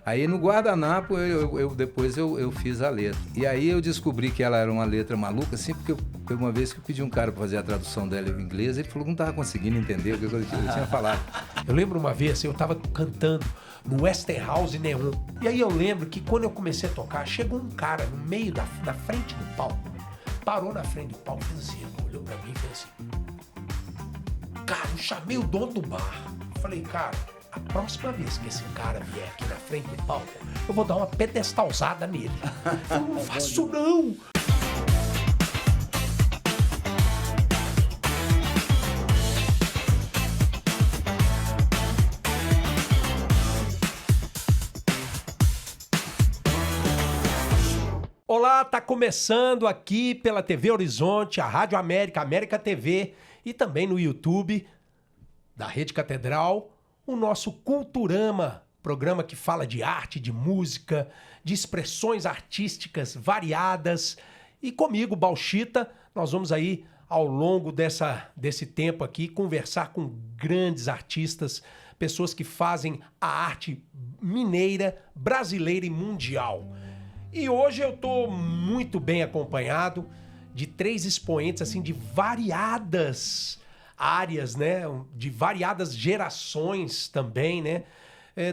Aí no guardanapo depois eu fiz a letra. E aí eu descobri que ela era uma letra maluca, assim, porque foi uma vez que eu pedi um cara para fazer a tradução dela em inglês, ele falou que não estava conseguindo entender o que eu tinha falado. Eu lembro uma vez, eu tava cantando no Westinghouse Neon. E aí eu lembro que quando eu comecei a tocar, chegou um cara no meio da frente do palco, parou na frente do palco, fez assim, olhou pra mim e fez assim. Cara, eu chamei o dono do bar. Falei, cara, a próxima vez que esse cara vier aqui na frente do palco, eu vou dar uma pedestalzada nele. Eu falei, não faço isso não. Olá, tá começando aqui pela TV Horizonte, a Rádio América, América TV e também no YouTube da Rede Catedral, o nosso Culturama, programa que fala de arte, de música, de expressões artísticas variadas. E comigo, Bauchita, nós vamos aí ao longo desse tempo aqui conversar com grandes artistas, pessoas que fazem a arte mineira, brasileira e mundial. E hoje eu estou muito bem acompanhado de 3 expoentes assim, de variadas áreas, né? De variadas gerações também, né?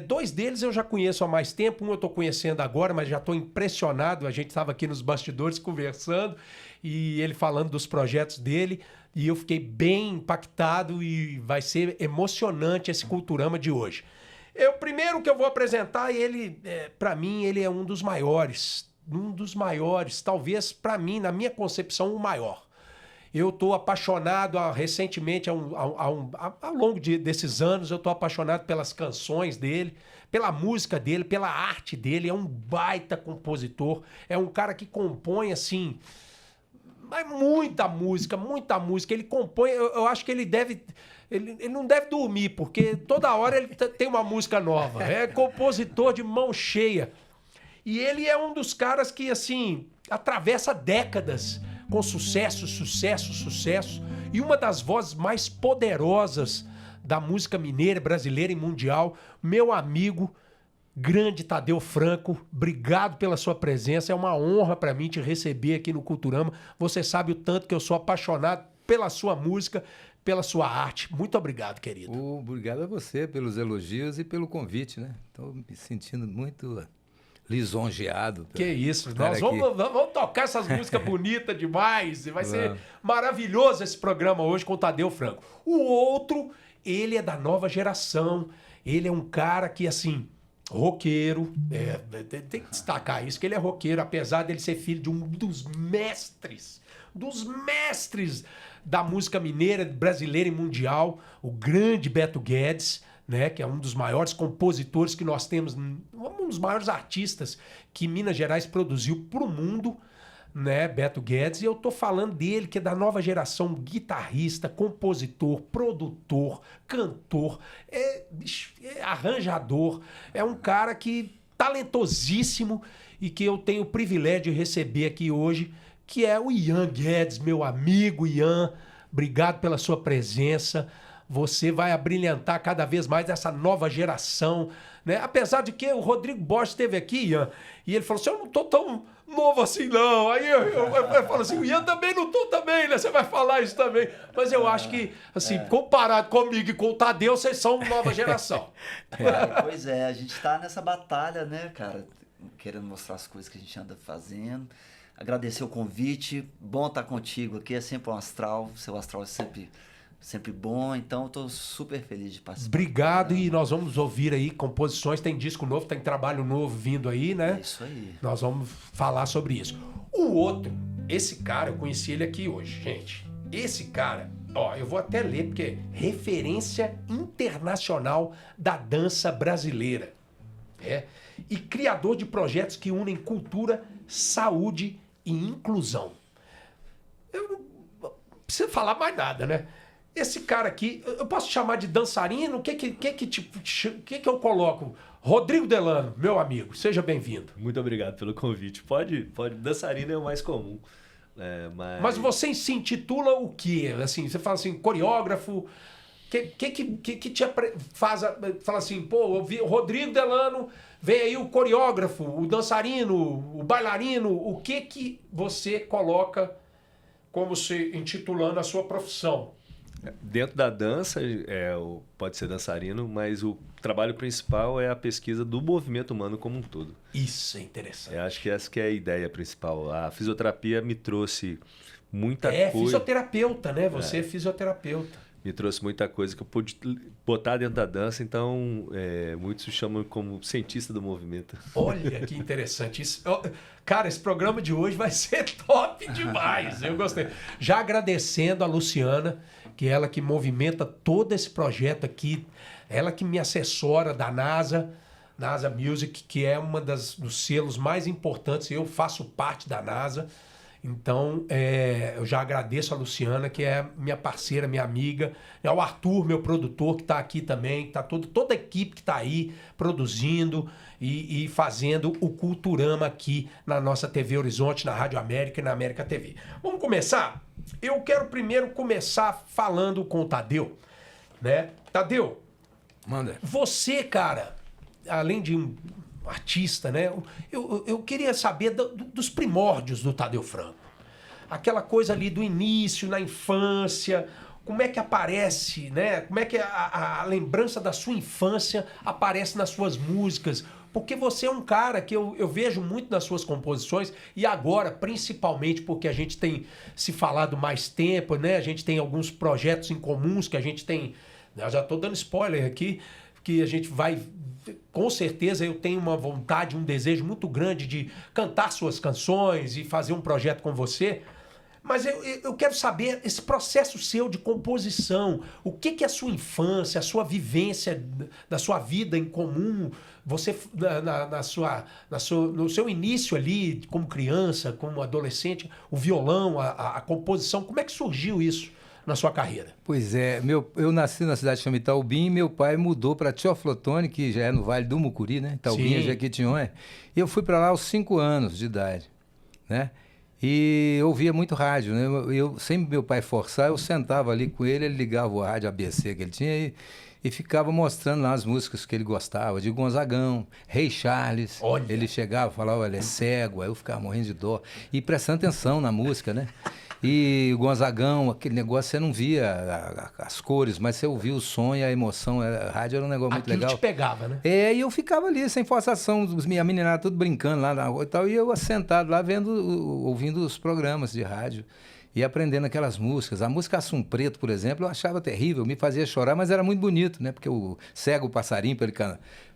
2 deles eu já conheço há mais tempo, um eu estou conhecendo agora, mas já estou impressionado. A gente estava aqui nos bastidores conversando e ele falando dos projetos dele e eu fiquei bem impactado e vai ser emocionante esse Culturama de hoje. O primeiro que eu vou apresentar, ele, para mim, ele é um dos maiores, talvez para mim, na minha concepção, o maior. Eu estou apaixonado recentemente, ao longo desses anos, eu estou apaixonado pelas canções dele, pela música dele, pela arte dele. É um baita compositor, é um cara que compõe assim, mas muita música. Ele compõe, eu acho que ele não deve dormir, porque toda hora ele tem uma música nova. É compositor de mão cheia. E ele é um dos caras que, assim, atravessa décadas com sucesso. E uma das vozes mais poderosas da música mineira, brasileira e mundial, meu amigo, grande Tadeu Franco, obrigado pela sua presença. É uma honra para mim te receber aqui no Culturama. Você sabe o tanto que eu sou apaixonado pela sua música, pela sua arte. Muito obrigado, querido. Obrigado a você pelos elogios e pelo convite, né? Estou me sentindo muito lisonjeado. Que isso, nós vamos tocar essas músicas bonitas demais. Vai ser maravilhoso esse programa hoje com o Tadeu Franco. O outro, ele é da nova geração. Ele é um cara que, assim, roqueiro. Tem que destacar isso, que ele é roqueiro, apesar dele ser filho de um dos mestres da música mineira, brasileira e mundial, o grande Beto Guedes, né, que é um dos maiores compositores que nós temos, um dos maiores artistas que Minas Gerais produziu para o mundo, né, Beto Guedes. E eu tô falando dele, que é da nova geração, guitarrista, compositor, produtor, cantor, arranjador. É um cara que talentosíssimo e que eu tenho o privilégio de receber aqui hoje, que é o Ian Guedes, meu amigo Ian. Obrigado pela sua presença. Você vai abrilhantar cada vez mais essa nova geração, né? Apesar de que o Rodrigo Borges esteve aqui, Ian, e ele falou assim, eu não tô tão novo assim não. Aí eu falo assim, o Ian também não tô também, né? Você vai falar isso também. Mas eu acho que, assim, comparado comigo e com o Tadeu, vocês são nova geração. Pois é, a gente tá nessa batalha, né, cara? Querendo mostrar as coisas que a gente anda fazendo. Agradecer o convite, bom estar contigo aqui, é sempre um astral, seu astral é sempre bom, então eu tô super feliz de participar. Obrigado, e nós vamos ouvir aí composições, tem disco novo, tem trabalho novo vindo aí, né? É isso aí. Nós vamos falar sobre isso. O outro, esse cara, eu conheci ele aqui hoje, gente. Esse cara, ó, eu vou até ler, porque é referência internacional da dança brasileira. E criador de projetos que unem cultura, saúde e inclusão. Eu não preciso falar mais nada, né? Esse cara aqui, eu posso chamar de dançarino? O que eu coloco? Rodrigo Delano, meu amigo, seja bem-vindo. Muito obrigado pelo convite. Pode. Dançarino é o mais comum. Mas você se intitula o quê? Assim, você fala assim, coreógrafo, que te fala assim, pô, eu vi o Rodrigo Delano, vem aí o coreógrafo, o dançarino, o bailarino, o que você coloca como se intitulando a sua profissão? Dentro da dança, pode ser dançarino, mas o trabalho principal é a pesquisa do movimento humano como um todo. Isso é interessante. Eu acho que essa que é a ideia principal. A fisioterapia me trouxe muita coisa. Fisioterapeuta, né? Você é fisioterapeuta. Me trouxe muita coisa que eu pude botar dentro da dança, então muitos chamam como cientista do movimento. Olha que interessante. Cara, esse programa de hoje vai ser top demais. Eu gostei. Já agradecendo a Luciana, que é ela que movimenta todo esse projeto aqui, ela que me assessora da NASA Music, que é uma dos selos mais importantes. Eu faço parte da NASA. Então, eu já agradeço a Luciana, que é minha parceira, minha amiga. É o Arthur, meu produtor, que está aqui também. Tá toda a equipe que está aí produzindo e fazendo o Culturama aqui na nossa TV Horizonte, na Rádio América e na América TV. Vamos começar? Eu quero primeiro começar falando com o Tadeu, né? Tadeu, Manda. você, cara, além de um artista, né? Eu queria saber dos primórdios do Tadeu Franco. Aquela coisa ali do início, na infância, como é que aparece, né? Como é que a lembrança da sua infância aparece nas suas músicas? Porque você é um cara que eu vejo muito nas suas composições, e agora, principalmente porque a gente tem se falado mais tempo, né? A gente tem alguns projetos em comuns que a gente tem... Eu já estou dando spoiler aqui, que a gente vai... Com certeza eu tenho uma vontade, um desejo muito grande de cantar suas canções e fazer um projeto com você. Mas eu quero saber esse processo seu de composição. O que é a sua infância, a sua vivência da sua vida em comum? Você, no seu início ali, como criança, como adolescente, o violão, a composição, como é que surgiu isso na sua carreira? Pois é, eu nasci na cidade de Itaubim, meu pai mudou para Teoflotone, que já é no Vale do Mucuri, né? Itaubim é Jequitinhonha. E eu fui para lá aos 5 anos de idade, né? E eu ouvia muito rádio, né? Eu sempre meu pai forçar, eu sentava ali com ele, ele ligava o rádio ABC que ele tinha e ficava mostrando lá as músicas que ele gostava, de Gonzagão, Rei Charles. Olha. Ele chegava e falava, ele é cego, aí eu ficava morrendo de dó. E prestando atenção na música, né? E o Gonzagão, aquele negócio, você não via as cores, mas você ouvia o som e a emoção. A rádio era um negócio muito legal. Aquilo te pegava, né? E eu ficava ali, sem forçação, a meninada tudo brincando lá na rua e tal, e eu sentado lá ouvindo os programas de rádio e aprendendo aquelas músicas. A música Assum Preto, por exemplo, eu achava terrível, me fazia chorar, mas era muito bonito, né? Porque o cego o passarinho, para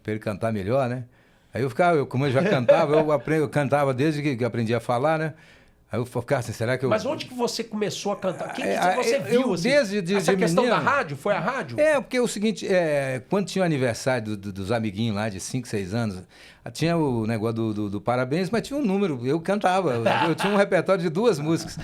ele cantar melhor, né? Aí como eu já cantava, eu cantava desde que aprendi a falar, né? Aí eu ficava assim, será que eu... Mas onde que você começou a cantar? Quem que você viu, assim? Essa questão menino, da rádio? Foi a rádio? Porque é o seguinte, quando tinha o aniversário dos amiguinhos lá de 5, 6 anos, tinha o negócio do parabéns, mas tinha um número, eu cantava, eu tinha um repertório de 2 músicas.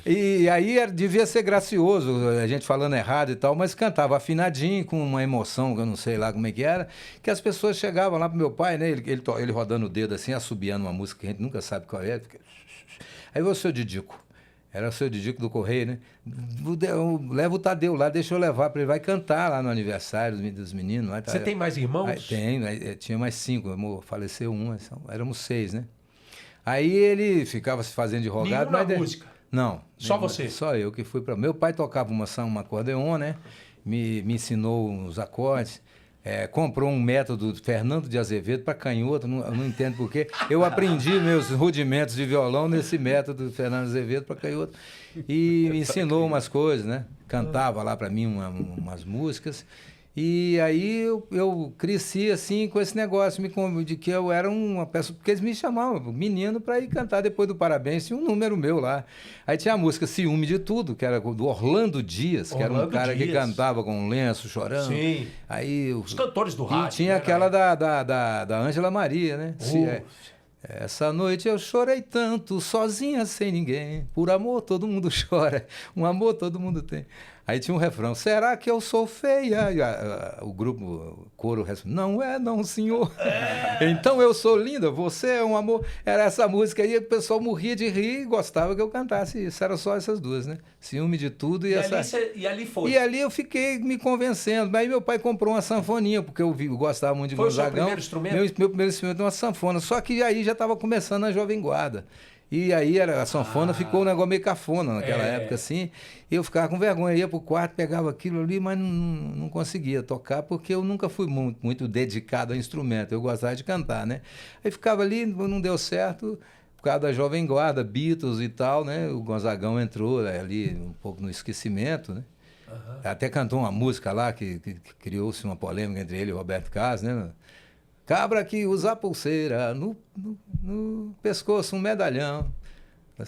E aí devia ser gracioso, a gente falando errado e tal, mas cantava afinadinho, com uma emoção, que eu não sei lá como é que era, que as pessoas chegavam lá pro meu pai, né, ele rodando o dedo assim, assobiando uma música que a gente nunca sabe qual é, aí o seu Didico, era o seu Didico do Correio, né? Leva o Tadeu lá, deixa eu levar para ele, vai cantar lá no aniversário dos meninos. Lá, Você tem mais irmãos? Aí, tinha mais 5, faleceu um, éramos 6, né? Aí ele ficava se fazendo de rogado. Nenhum na música? Não. Só você? Só eu que fui para... Meu pai tocava uma acordeon, né? Me ensinou os acordes. Comprou um método Fernando de Azevedo para canhoto, não entendo por quê. Eu aprendi meus rudimentos de violão nesse método do Fernando de Azevedo para canhoto e me ensinou umas coisas, né? Cantava lá para mim umas músicas. E aí eu cresci assim com esse negócio de que eu era uma pessoa, porque eles me chamavam menino para ir cantar depois do Parabéns, tinha um número meu lá. Aí tinha a música Ciúme de Tudo, que era do Orlando Dias, que era um cara que cantava com um lenço chorando. Sim. Aí os cantores do rádio. E tinha aquela da Ângela Maria, né? Essa noite eu chorei tanto, sozinha, sem ninguém. Por amor todo mundo chora, um amor todo mundo tem. Aí tinha um refrão, será que eu sou feia? E o grupo, o coro, não é não, senhor. Então eu sou linda, você é um amor. Era essa música aí, o pessoal morria de rir e gostava que eu cantasse isso. Era só essas duas, né? Ciúme de tudo e essa... E ali foi. E ali eu fiquei me convencendo. Aí meu pai comprou uma sanfoninha, porque eu gostava muito de Gonzagão. Foi o seu primeiro instrumento? Meu primeiro instrumento é uma sanfona. Só que aí já estava começando a Jovem Guarda. E aí a sanfona ficou um negócio meio cafona naquela época, assim. E eu ficava com vergonha, ia pro quarto, pegava aquilo ali, mas não conseguia tocar, porque eu nunca fui muito dedicado ao instrumento. Eu gostava de cantar, né? Aí ficava ali, não deu certo, por causa da Jovem Guarda, Beatles e tal, né? O Gonzagão entrou ali um pouco no esquecimento, né? Até cantou uma música lá que criou-se uma polêmica entre ele e o Roberto Carlos, né? Cabra que usa pulseira no pescoço, um medalhão.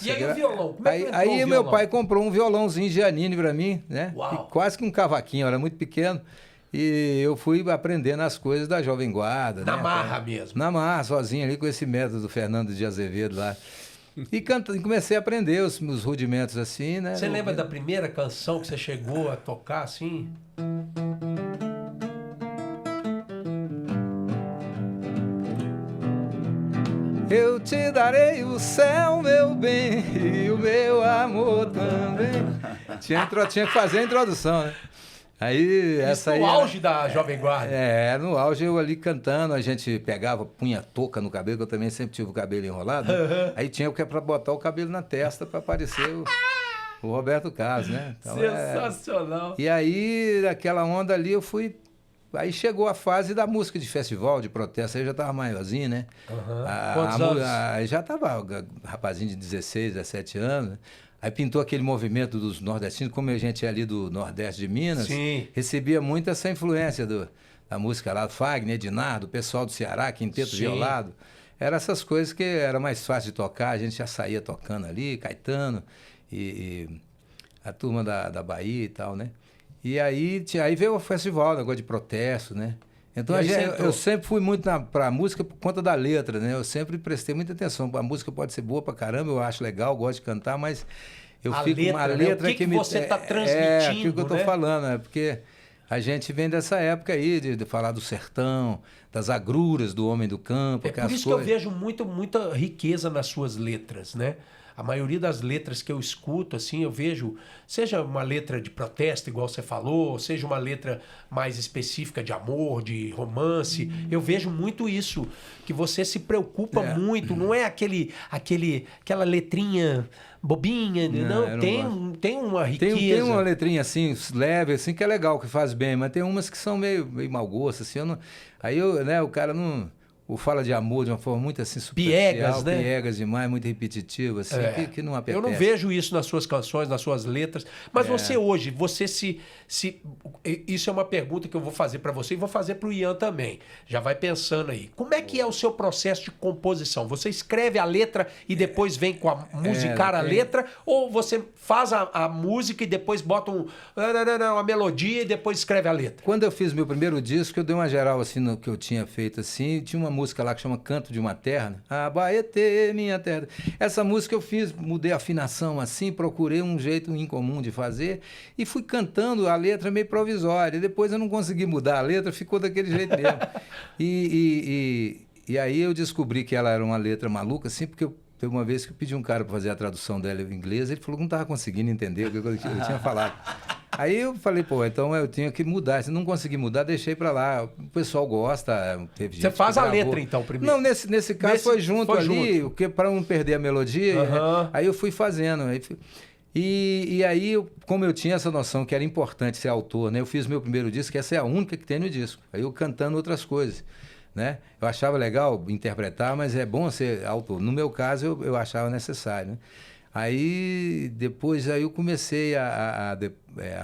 E aí o violão? Como é que entrou o Aí meu violão? pai comprou um violãozinho Giannini pra mim, né? Uau. E quase que um cavaquinho, era muito pequeno. E eu fui aprendendo as coisas da Jovem Guarda. Na né? marra mesmo. Na marra, sozinho ali com esse método do Fernando de Azevedo lá. E comecei a aprender os rudimentos assim, né? Você lembra da primeira canção que você chegou a tocar assim? Eu te darei o céu, meu bem, e o meu amor também. Tinha que fazer a introdução, né? Aí, essa aí. No auge da Jovem Guarda. No auge eu ali cantando, a gente pegava, punha touca no cabelo, que eu também sempre tive o cabelo enrolado. Né? Aí tinha que para botar o cabelo na testa para parecer o Roberto Carlos, né? Então, Sensacional. E aí, naquela onda ali, eu fui. Aí chegou a fase da música de festival, de protesto, aí eu já estava maiorzinho, né? Quantos anos? Já estava rapazinho de 16, 17 anos. Aí pintou aquele movimento dos nordestinos, como a gente é ali do Nordeste de Minas, Sim. recebia muito essa influência da música lá, do Fagner, Ednardo, o pessoal do Ceará, Quinteto Violado. Eram essas coisas que era mais fácil de tocar, a gente já saía tocando ali, Caetano e a turma da Bahia e tal, né? E aí veio o festival, negócio de protesto, né? Então eu sempre fui muito pra música por conta da letra, né? Eu sempre prestei muita atenção. A música pode ser boa pra caramba, eu acho legal, gosto de cantar, mas eu fico com uma letra né? O que você está transmitindo, É aquilo que eu tô né? falando, é porque a gente vem dessa época aí de falar do sertão, das agruras do homem do campo. É por isso que eu vejo muita riqueza nas suas letras, né? A maioria das letras que eu escuto, assim, eu vejo, seja uma letra de protesto, igual você falou, seja uma letra mais específica de amor, de romance, eu vejo muito isso, que você se preocupa muito, não é aquela letrinha bobinha, não tem uma riqueza. Tem uma letrinha assim, leve, assim, que é legal, que faz bem, mas tem umas que são meio mau gosto, assim, o cara não... Ou fala de amor de uma forma muito assim superficial, piegas, né? Piegas demais, muito repetitivo, assim, que não apetece. Eu não vejo isso nas suas canções, nas suas letras. Mas você hoje, isso é uma pergunta que eu vou fazer para você e vou fazer para o Ian também. Já vai pensando aí. Como é que é o seu processo de composição? Você escreve a letra e depois vem com a musicar a letra? Ou você faz a música e depois bota uma melodia e depois escreve a letra? Quando eu fiz meu primeiro disco, eu dei uma geral assim no que eu tinha feito assim, tinha uma música lá que chama Canto de uma Terra, né? Abaetê, minha terra. Essa música eu fiz, mudei a afinação assim, procurei um jeito incomum de fazer e fui cantando a letra meio provisória. E depois eu não consegui mudar a letra, ficou daquele jeito mesmo. E aí eu descobri que ela era uma letra maluca, assim, porque teve uma vez que eu pedi um cara para fazer a tradução dela em inglês, ele falou que não estava conseguindo entender o que eu tinha falado. Aí eu falei, então eu tinha que mudar. Se não consegui mudar, deixei pra lá. O pessoal gosta. Teve gente Você faz a gravou. letra, então, primeiro? Não, nesse caso foi junto ali, porque para não perder a melodia, aí eu fui fazendo. E aí, como eu tinha essa noção que era importante ser autor, né? Eu fiz meu primeiro disco, que essa é a única que tem no disco. Aí eu cantando outras coisas, né? Eu achava legal interpretar, mas é bom ser autor. No meu caso, eu achava necessário, né? Aí, depois, eu comecei a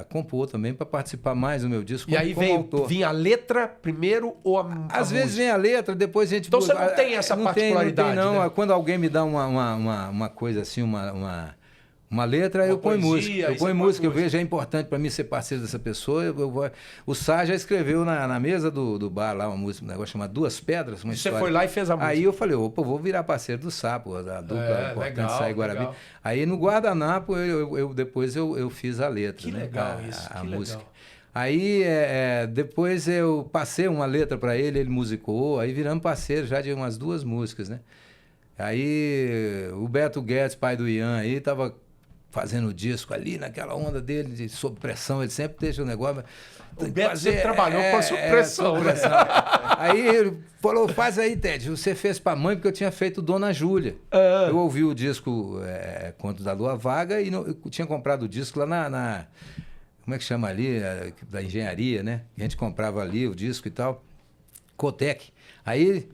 compor também para participar mais do meu disco como, autor. Vinha a letra primeiro ou Às vezes vem a letra, depois a gente... Então você não tem essa particularidade, não. Né? Quando alguém me dá uma coisa assim, Uma letra, Uma eu ponho poesia, música. aí Eu você ponho põe música, eu música. vejo, é importante para mim ser parceiro dessa pessoa. O Sá já escreveu na mesa do bar lá uma música, um negócio chamado Duas Pedras, uma Você história. foi lá e fez a música. Aí eu falei, opa, vou virar parceiro do Sá, pô, da dupla importante legal, Sá e Guarabira. legal. Aí no Guardanapo, depois eu fiz a letra, Que né? legal isso, A que música. legal. Aí depois eu passei uma letra para ele musicou, aí viramos parceiros já de umas 2 músicas, né? Aí o Beto Guedes, pai do Ian, aí tava fazendo o disco ali, naquela onda dele, de sob pressão, ele sempre deixa o negócio... O Beto sempre trabalhou com a sob pressão, né? Aí ele falou, faz aí, Ted, você fez pra mãe, porque eu tinha feito Dona Júlia. Eu ouvi o disco Conto da Lua Vaga e eu tinha comprado o disco lá na como é que chama ali? Da engenharia, né? A gente comprava ali o disco e tal. Cotec. Aí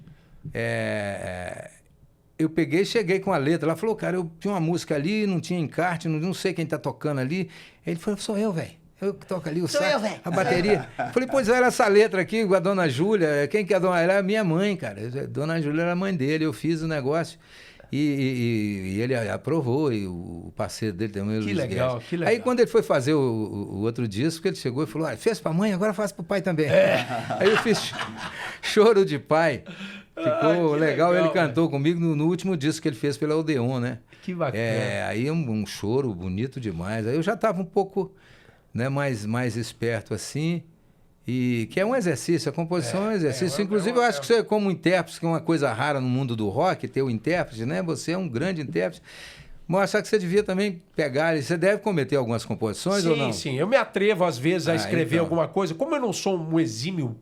eu peguei e cheguei com a letra. Ela falou, cara, eu tinha uma música ali, não tinha encarte, não sei quem tá tocando ali. Ele falou, sou eu, velho. Eu que toco ali o sax, a bateria. Falei, pois era essa letra aqui, com a Dona Júlia. Quem que é a Dona? Ela é minha mãe, cara. Dona Júlia era a mãe dele, eu fiz o negócio. E ele aprovou, e o parceiro dele também, o Luiz legal, Guedes. que legal. Aí quando ele foi fazer o outro disco, ele chegou e falou, fez pra mãe, agora faz pro pai também. Aí eu fiz Choro de Pai. Ficou legal, ele cantou comigo no último disco que ele fez pela Odeon, né? Que bacana. Aí um choro bonito demais. Aí eu já estava um pouco, né, mais esperto assim. E que é um exercício, a composição é um exercício. Inclusive, eu acho que você, como intérprete, que é uma coisa rara no mundo do rock, ter o intérprete, né? Você é um grande intérprete. Mas eu acho que você devia também pegar, você deve cometer algumas composições ou não? Sim, eu me atrevo às vezes a escrever então. alguma coisa. Como eu não sou um exímio,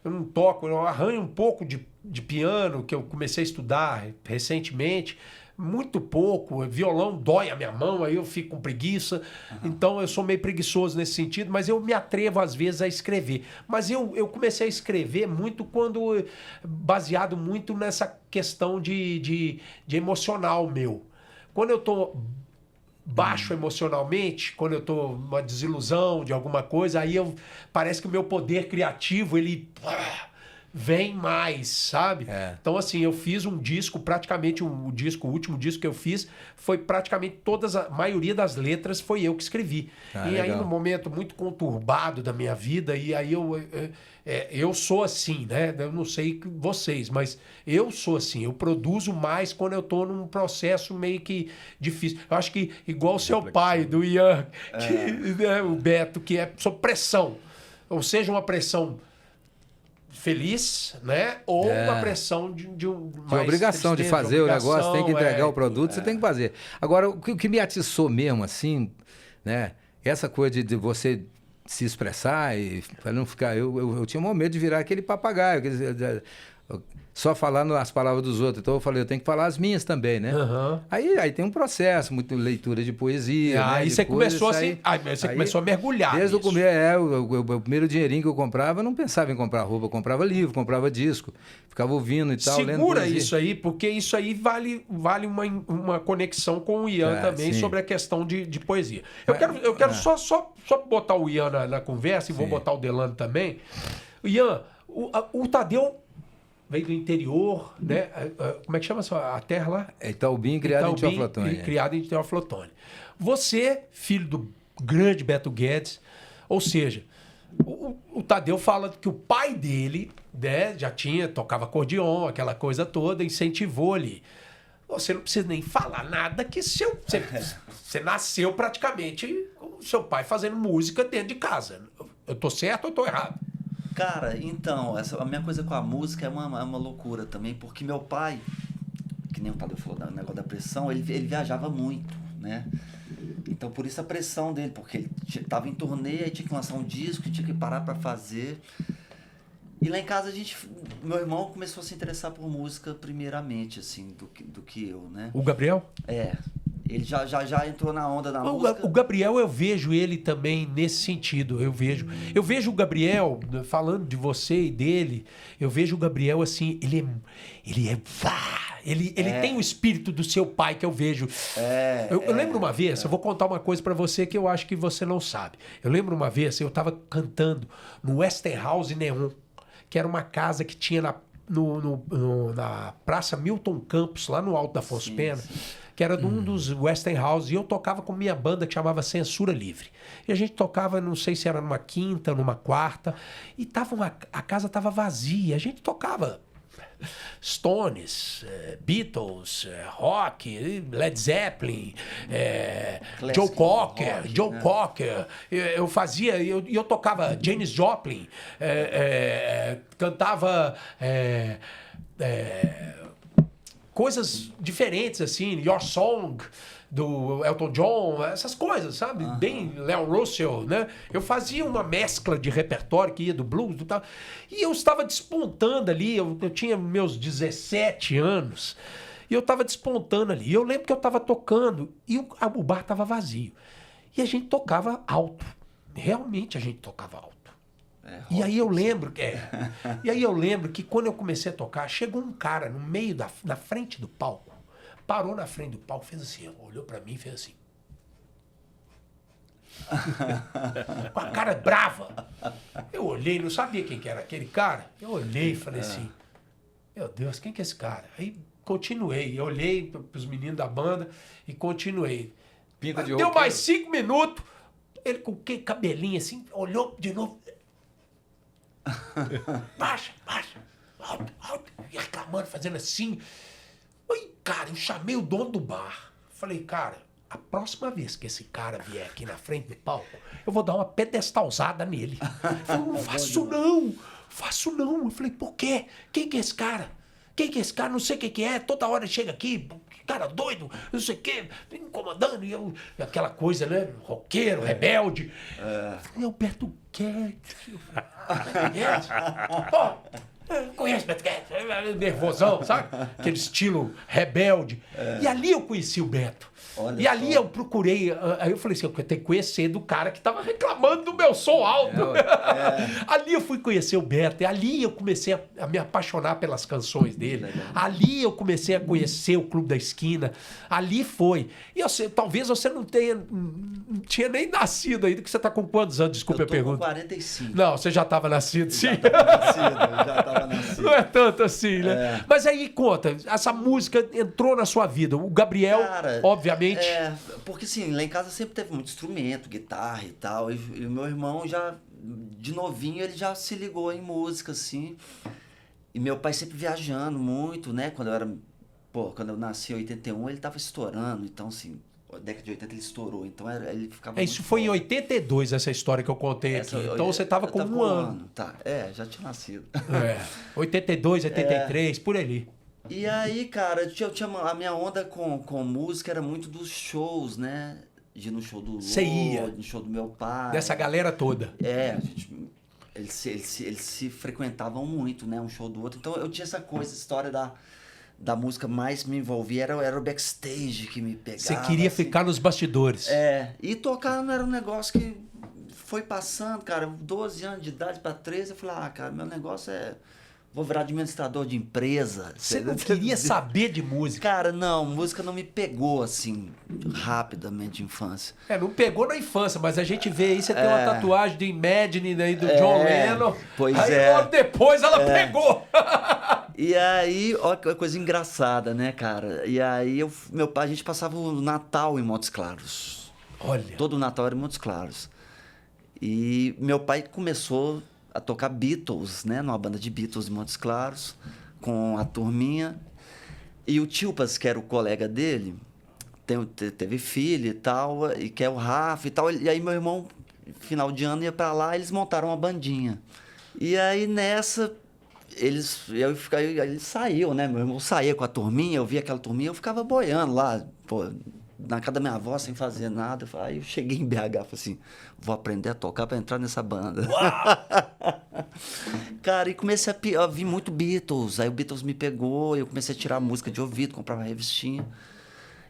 eu não toco, eu arranho um pouco de piano, que eu comecei a estudar recentemente, muito pouco, violão dói a minha mão, aí eu fico com preguiça, então eu sou meio preguiçoso nesse sentido, mas eu me atrevo às vezes a escrever. Mas eu comecei a escrever muito baseado muito nessa questão de emocional meu. Quando eu tô baixo emocionalmente, quando eu tô numa desilusão de alguma coisa, aí parece que o meu poder criativo, ele vem mais, sabe? Então, assim, eu fiz um disco, praticamente o último disco que eu fiz, foi praticamente a maioria das letras foi eu que escrevi. E aí, num momento muito conturbado da minha vida, e aí eu sou assim, né? Eu não sei vocês, mas eu sou assim. Eu produzo mais quando eu tô num processo meio que difícil. Eu acho que igual o seu pai, do Ian, né, o Beto, que é sob pressão. Ou seja, uma pressão feliz, né? Ou uma pressão de obrigação de fazer o negócio, tem que entregar o produto, você tem que fazer. Agora, o que me atiçou mesmo, assim, né? Essa coisa de você se expressar e para não ficar... Eu tinha um medo de virar aquele papagaio, só falando as palavras dos outros. Então eu falei, eu tenho que falar as minhas também, né? Aí tem um processo, muita leitura de poesia. Aí você começou assim. Você começou a mergulhar. Desde o começo, o primeiro dinheirinho que eu comprava, eu não pensava em comprar roupa, eu comprava livro, comprava disco, ficava ouvindo e tal. Segura lendo isso aí, porque isso aí vale uma conexão com o Ian também sobre a questão de poesia. Eu quero só botar o Ian na conversa e vou botar o Delano também. Ian, o Tadeu veio do interior, né? Como é que chama a terra lá? Itaubim, criado em Teoflotone. Criado em Teoflotone. Você, filho do grande Beto Guedes, ou seja, o Tadeu fala que o pai dele, né, já tocava acordeon, aquela coisa toda, incentivou ali. Você não precisa nem falar nada que você nasceu praticamente com o seu pai fazendo música dentro de casa. Eu tô certo ou tô errado? Cara, então, a minha coisa com a música é uma loucura também, porque meu pai, que nem o Tadeu falou, o negócio da pressão, ele viajava muito, né? Então, por isso a pressão dele, porque ele tava em turnê, aí tinha que lançar um disco, tinha que parar pra fazer. E lá em casa, meu irmão começou a se interessar por música primeiramente, assim, do que eu, né? O Gabriel? Ele já entrou na onda da música. O Gabriel, eu vejo ele também nesse sentido. Eu vejo o Gabriel, falando de você e dele, eu vejo o Gabriel assim, ele tem o espírito do seu pai que eu vejo. Eu lembro uma vez, eu vou contar uma coisa pra você que eu acho que você não sabe. Eu lembro uma vez, eu tava cantando no Westerhouse Neon, que era uma casa que tinha na Praça Milton Campos, lá no Alto da Afonso Pena. que era de um dos Westinghouse, e eu tocava com minha banda que chamava Censura Livre. E a gente tocava, não sei se era numa quinta, numa quarta, e a casa estava vazia. A gente tocava Stones, Beatles, rock, Led Zeppelin, Joe Cocker, Cocker. Eu fazia, eu tocava Janis Joplin, cantava coisas diferentes, assim, Your Song, do Elton John, essas coisas, sabe? Bem Leon Russell, né? Eu fazia uma mescla de repertório que ia do blues, do tal. E eu estava despontando ali, eu tinha meus 17 anos, e eu estava despontando ali. E eu lembro que eu estava tocando e o bar estava vazio. E a gente tocava alto. Realmente a gente tocava alto. E aí eu lembro que quando eu comecei a tocar, chegou um cara no meio na frente do palco, parou na frente do palco, fez assim, olhou pra mim e fez assim. Com a cara brava. Eu olhei, não sabia quem que era aquele cara. Eu olhei e falei assim, meu Deus, quem que é esse cara? Aí continuei, eu olhei pros meninos da banda e continuei. Pinta de Deu roqueiro. mais 5 minutos, ele com aquele cabelinho assim, olhou de novo. Baixa, alto, e reclamando, fazendo assim. Aí, cara, eu chamei o dono do bar. Falei, cara, a próxima vez que esse cara vier aqui na frente do palco, eu vou dar uma pedestalzada nele. Ele falou, não faço não. Eu falei, por quê? Quem que é esse cara? Não sei o que é, toda hora ele chega aqui, cara doido, não sei o que, incomodando, e eu, aquela coisa, né, roqueiro, rebelde. Falei, Alberto Guedes. Conhece Beto Guedes? Nervosão, sabe? Aquele estilo rebelde. E ali eu conheci o Beto. Olha e ali só. eu procurei, aí eu falei assim, eu tenho que conhecer do cara que estava reclamando do meu som alto. Ali eu fui conhecer o Beto, e ali eu comecei a me apaixonar pelas canções dele. Legal. Ali eu comecei a conhecer o Clube da Esquina. Ali foi. E talvez você não tinha nem nascido ainda, que você está com quantos anos? Desculpa Eu a tô pergunta. com 45. Não, você já estava nascido, sim. Já tava nascido. Não é tanto assim, né? Mas aí conta, essa música entrou na sua vida. O Gabriel, Cara, obviamente. Porque assim, lá em casa sempre teve muito instrumento, guitarra e tal. E o meu irmão já, de novinho, ele já se ligou em música, assim. E meu pai sempre viajando muito, né? Quando eu nasci em 81, ele tava estourando. Então, assim, a década de 80 ele estourou. Então ele ficava. Isso muito foi em forte. 82, essa história que eu contei Essa, aqui. Então você tava eu com tava um ano. Tá, já tinha nascido. 82, 83, por ali. E aí, cara, a minha onda com música era muito dos shows, né? De ir no show do Cê ia. no show do meu pai. Dessa galera toda. Eles se frequentavam muito, né? Um show do outro. Então eu tinha essa coisa, essa história da música mais me envolvia, era o backstage que me pegava. Você queria assim. ficar nos bastidores. E tocar não era um negócio que foi passando, cara, 12 anos de idade para 13, eu falei, cara, meu negócio vou virar administrador de empresa. Você não queria saber de música. Cara, não, música não me pegou assim, rapidamente de infância. Não pegou na infância, mas a gente vê aí, você tem uma tatuagem do Imagine aí do John Lennon. Pois aí logo depois ela pegou. E aí, olha que coisa engraçada, né, cara? E aí meu pai, a gente passava o Natal em Montes Claros. Olha. Todo o Natal era em Montes Claros. E meu pai começou a tocar Beatles, né? Numa banda de Beatles em Montes Claros, com a turminha. E o Tilpas, que era o colega dele, teve filho e tal, e que é o Rafa e tal. E aí meu irmão, final de ano, ia pra lá, eles montaram uma bandinha. E aí nessa, ele saiu, né? Meu irmão saía com a turminha, eu via aquela turminha, eu ficava boiando lá, na casa da minha avó, sem fazer nada. Aí eu cheguei em BH e falei assim, vou aprender a tocar para entrar nessa banda. Cara, e comecei a ouvir muito Beatles. Aí o Beatles me pegou, eu comecei a tirar música de ouvido, comprava revistinha.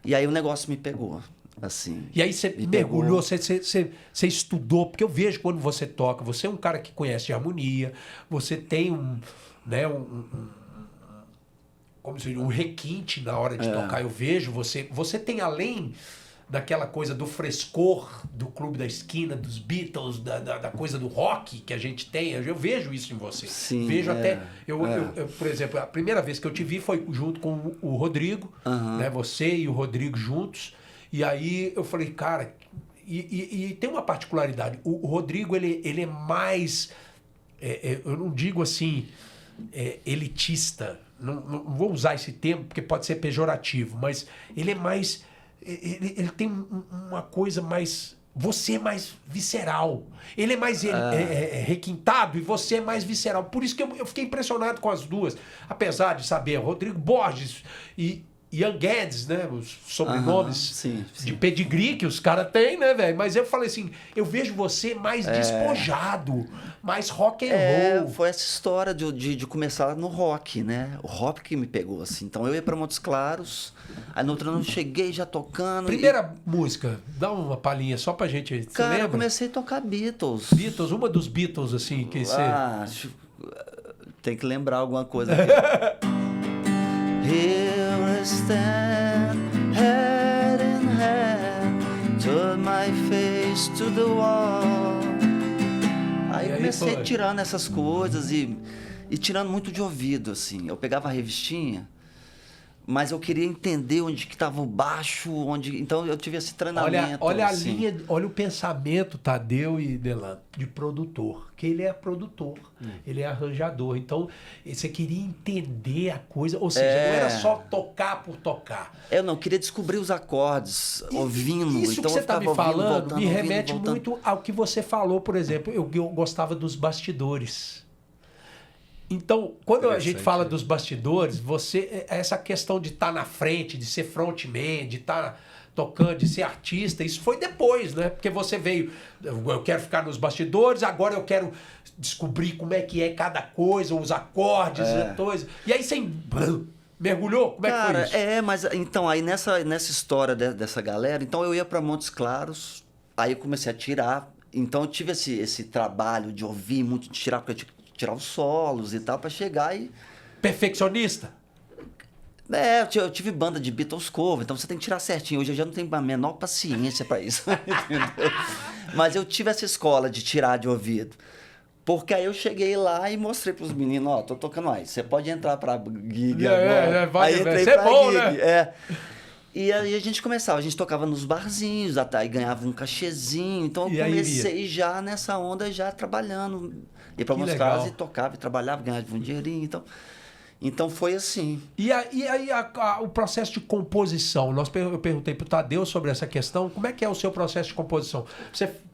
E aí o negócio me pegou, assim. E aí você mergulhou, você estudou, porque eu vejo quando você toca, você é um cara que conhece harmonia, você tem como se diz, um requinte na hora de tocar. Eu vejo você tem além daquela coisa do frescor do Clube da Esquina, dos Beatles, da coisa do rock que a gente tem. Eu vejo isso em você. Sim, vejo até... Eu, por exemplo, a primeira vez que eu te vi foi junto com o Rodrigo, né? Você e o Rodrigo juntos. E aí eu falei, cara... E tem uma particularidade. O Rodrigo, ele é mais... eu não digo assim... elitista. Não vou usar esse termo porque pode ser pejorativo, mas ele é mais... Ele tem uma coisa mais... Você é mais visceral. Ele é mais requintado e você é mais visceral. Por isso que eu fiquei impressionado com as duas. Apesar de saber, Rodrigo Borges e Ian Guedes, né? Os sobrenomes de pedigree que os caras têm, né, velho? Mas eu falei assim, eu vejo você mais despojado, mais rock and roll. Foi essa história de começar no rock, né? O rock que me pegou, assim. Então eu ia pra Montes Claros, aí no outro ano eu cheguei já tocando. Primeira música, dá uma palhinha só pra gente. Você Cara, lembra? eu comecei a tocar Beatles. Beatles, uma dos Beatles, assim, que você... Tem que lembrar alguma coisa aqui. Here I stand, head in hand, turn my face to the wall. Aí comecei tirando essas coisas e tirando muito de ouvido, assim. Eu pegava a revistinha, mas eu queria entender onde que estava o baixo, então eu tive esse treinamento. Olha a assim. linha, olha o pensamento, Tadeu e Delano, de produtor. Que ele é produtor, ele é arranjador. Então, você queria entender a coisa, ou seja, não era só tocar por tocar. Eu não queria descobrir os acordes, ouvindo. Isso então que você está me falando me remete voltando. muito ao que você falou, por exemplo. Eu gostava dos bastidores. Então, quando a gente fala dos bastidores, essa questão de estar na frente, de ser frontman, de estar tocando, de ser artista, isso foi depois, né? Porque você veio, eu quero ficar nos bastidores, agora eu quero descobrir como é que é cada coisa, os acordes, coisa. E aí você mergulhou? Como é que foi isso? Mas então aí nessa história dessa galera, então eu ia para Montes Claros, aí eu comecei a tirar, então eu tive esse trabalho de ouvir muito, de tirar, porque eu tinha que tirar os solos e tal, para chegar e... Perfeccionista? Eu tive banda de Beatles cover, então você tem que tirar certinho. Hoje eu já não tenho a menor paciência para isso. Entendeu? Mas eu tive essa escola de tirar de ouvido. Porque aí eu cheguei lá e mostrei pros meninos, tô tocando aí. Você pode entrar pra gig agora. Vai, aí entrei pra pra bom, gig. né? E aí a gente começava, a gente tocava nos barzinhos, aí ganhava um cachezinho. Então eu comecei já nessa onda, já trabalhando. Ia pra Montes Claros e tocava, e trabalhava, ganhava um dinheirinho, então foi assim. E aí o processo de composição, eu perguntei pro Tadeu sobre essa questão, como é que é o seu processo de composição?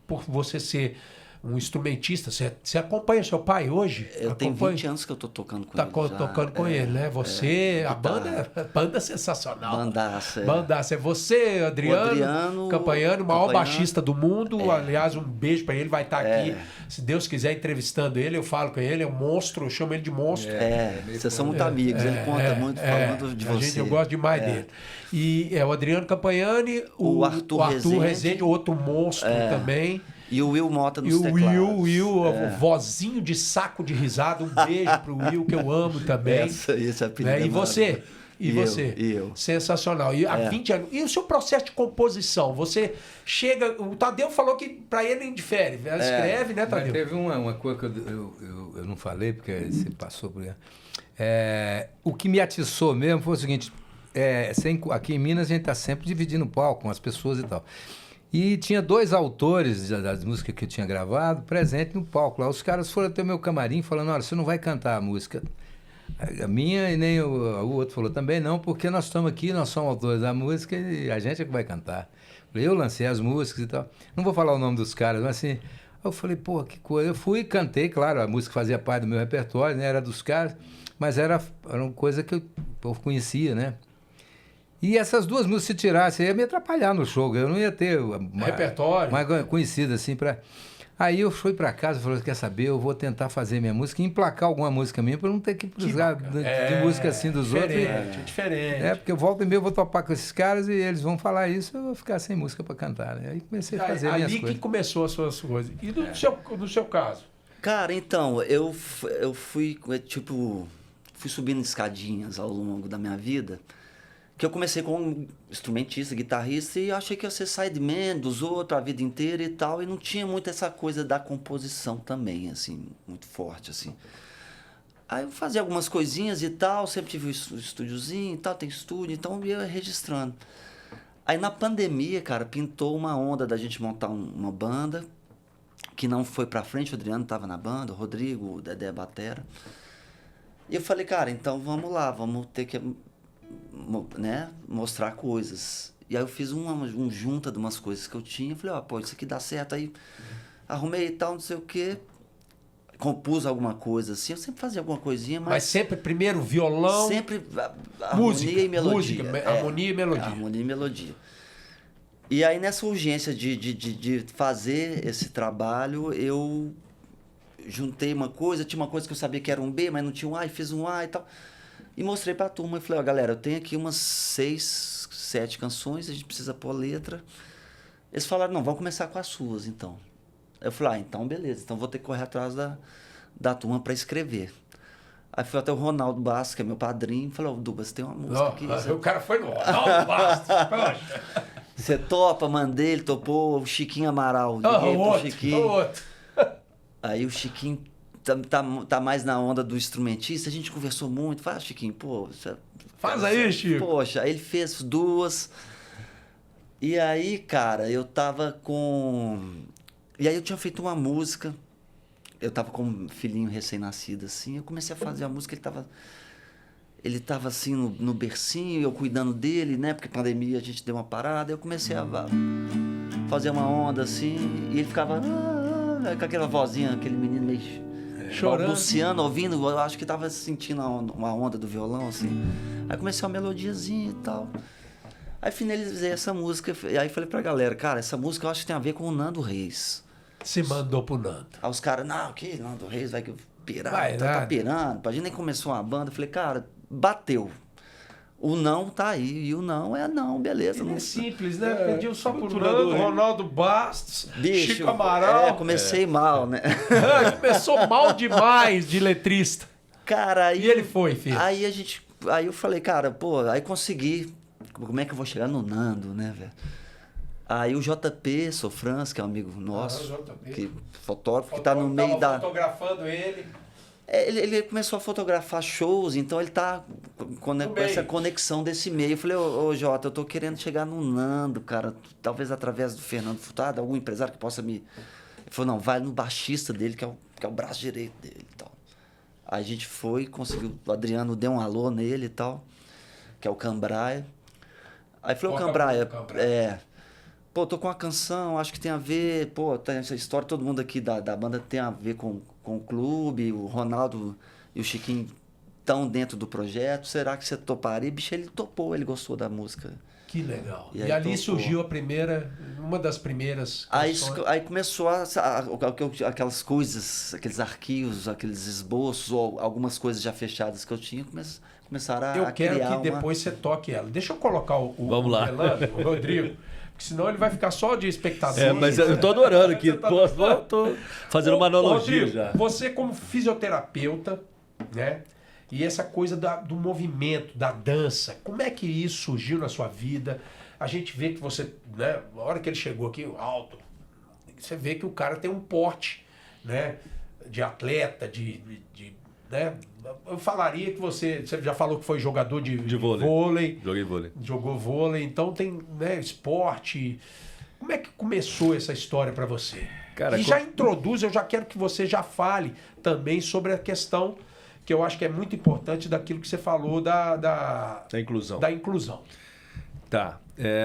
Por você ser um instrumentista, você acompanha seu pai hoje? Eu tenho 20 anos que eu tô tocando com ele. Tocando com ele, né? Você, a banda sensacional. Bandaça. Bandaça. É você, Adriano Campanhani, o maior baixista do mundo. Aliás, um beijo pra ele, vai estar aqui. Se Deus quiser, entrevistando ele, eu falo com ele, é um monstro, eu chamo ele de monstro. Vocês são muito amigos, ele conta muito falando de você. Eu gosto demais dele. E o Adriano Campanhani, o Arthur Rezende, outro monstro também. E o Will Mota nos teclados. E o Will, vozinho de saco de risada. Um beijo pro Will, que eu amo também. Esse apelido E você? E você? Eu. Sensacional. E há 20 anos. E o seu processo de composição? Você chega... O Tadeu falou que para ele é indifere. Ela escreve, né, Tadeu? Mas teve uma coisa que eu não falei, porque você passou por ela. O que me atiçou mesmo foi o seguinte... aqui em Minas a gente está sempre dividindo o palco com as pessoas e tal. E tinha 2 autores das músicas que eu tinha gravado presentes no palco lá. Os caras foram até o meu camarim falando, olha, você não vai cantar a música. A minha e nem o outro falou também não, porque nós estamos aqui, nós somos autores da música e a gente é que vai cantar. Eu lancei as músicas e tal. Não vou falar o nome dos caras, mas assim... Eu falei, pô, que coisa. Eu fui e cantei, claro, a música fazia parte do meu repertório, né? Era dos caras, mas era uma coisa que eu conhecia, né? E essas 2 músicas, se tirasse, ia me atrapalhar no show. Eu não ia ter repertório mais conhecido assim para. Aí eu fui para casa e falei, quer saber, eu vou tentar fazer minha música e emplacar alguma música minha para não ter que precisar de música assim dos outros. Diferente. Porque eu volto e meio, eu vou topar com esses caras e eles vão falar isso, eu vou ficar sem música para cantar. Né? Aí comecei a fazer minhas coisas. Ali que começou as suas coisas. E do seu caso? Cara, então, eu fui subindo escadinhas ao longo da minha vida. que eu comecei como instrumentista, guitarrista, e eu achei que ia ser sideman dos outros a vida inteira e tal, e não tinha muito essa coisa da composição também, assim, muito forte, assim. Aí eu fazia algumas coisinhas e tal, sempre tive um estúdiozinho e tal, tem estúdio, então eu ia registrando. Aí na pandemia, cara, pintou uma onda da gente montar uma banda, que não foi pra frente, o Adriano tava na banda, o Rodrigo, o Dedé Batera. E eu falei, cara, então vamos lá, vamos ter que, né, mostrar coisas. E aí eu fiz um junta de umas coisas que eu tinha, falei, ó, pô, isso aqui dá certo, aí arrumei e tal, não sei o quê. Compus alguma coisa assim, eu sempre fazia alguma coisinha, Mas sempre primeiro violão, sempre música, harmonia e melodia. música, harmonia e melodia. Harmonia e melodia. E aí nessa urgência de fazer esse trabalho, eu juntei uma coisa, tinha uma coisa que eu sabia que era um B, mas não tinha um A, e fiz um A e tal. E mostrei pra turma e falei, ó, galera, eu tenho aqui umas 6, 7 canções, a gente precisa pôr letra. Eles falaram, não, vamos começar com as suas, então. Eu falei, então beleza, então vou ter que correr atrás da turma para escrever. Aí fui até o Ronaldo Bastos, que é meu padrinho, e falou, Dubas, tem uma música aqui. O cara foi no Ronaldo Bastos. Você topa, mandei, ele topou, o Chiquinho Amaral. O outro. Aí o Chiquinho tá mais na onda do instrumentista, a gente conversou muito, fala, Chiquinho, pô... Faz aí, Chico. Poxa, aí ele fez 2. E aí, cara, eu tava com... E aí eu tinha feito uma música, eu tava com um filhinho recém-nascido, assim, eu comecei a fazer a música, ele tava assim no bercinho, eu cuidando dele, né, porque pandemia a gente deu uma parada, eu comecei a fazer uma onda, assim, e ele ficava com aquela vozinha, aquele menino meio chorando, balbuciando, ouvindo, eu acho que tava sentindo uma onda do violão, assim. Aí comecei uma melodiazinha e tal. Aí finalizei essa música, e aí falei pra galera, cara, essa música eu acho que tem a ver com o Nando Reis. Se mandou pro Nando. Aí os caras, não, que Nando Reis vai pirar, Vai tá pirando. A gente nem começou uma banda. Eu falei, cara, bateu. O não tá aí. E o não é não, beleza. Não não... é simples, né? Pediu só pro Nando, Ronaldo Bastos, Bicho, Chico Amaral. Comecei mal, né? Começou mal demais de letrista. Cara, aí... E ele foi, filho. Aí eu falei, cara, pô, aí consegui. Como é que eu vou chegar no Nando, né, velho? Aí o JP Sofrans, que é um amigo nosso, que fotógrafo, que tá no meio da... fotografando ele. Ele começou a fotografar shows, então ele tá com essa conexão desse meio. Eu falei, ô Jota, eu tô querendo chegar no Nando, cara, talvez através do Fernando Furtado, algum empresário que possa me... Ele falou, não, vai no baixista dele, que é o braço direito dele e tal. Aí a gente foi, conseguiu, o Adriano deu um alô nele e tal, que é o Cambraia. Aí falou, Cambraia, pô, tô com uma canção, acho que tem a ver, pô, tem essa história, todo mundo aqui da banda tem a ver com o clube, o Ronaldo e o Chiquinho estão dentro do projeto, será que você toparia? Bicho, ele topou, ele gostou da música. Que legal. E ali topou. Surgiu uma das primeiras canções. Aí começou aquelas coisas, aqueles arquivos, aqueles esboços, ou algumas coisas já fechadas que eu tinha, começaram a criar. Eu quero que depois você toque ela. Deixa eu colocar Vamos lá. o Rodrigo. Porque senão ele vai ficar só de espectador. Mas eu tô adorando aqui. Tô fazendo uma analogia Rodrigo, já. Você como fisioterapeuta, né? E essa coisa do movimento, da dança, como é que isso surgiu na sua vida? A gente vê que você, né? Na hora que ele chegou aqui, alto, você vê que o cara tem um porte, né? De atleta, né? Eu falaria que você já falou que foi jogador de vôlei. Joguei vôlei. Jogou vôlei, então tem, né, esporte. Como é que começou essa história para você? Cara, já introduz, eu já quero que você já fale também sobre a questão que eu acho que é muito importante daquilo que você falou da inclusão. Da inclusão. Tá.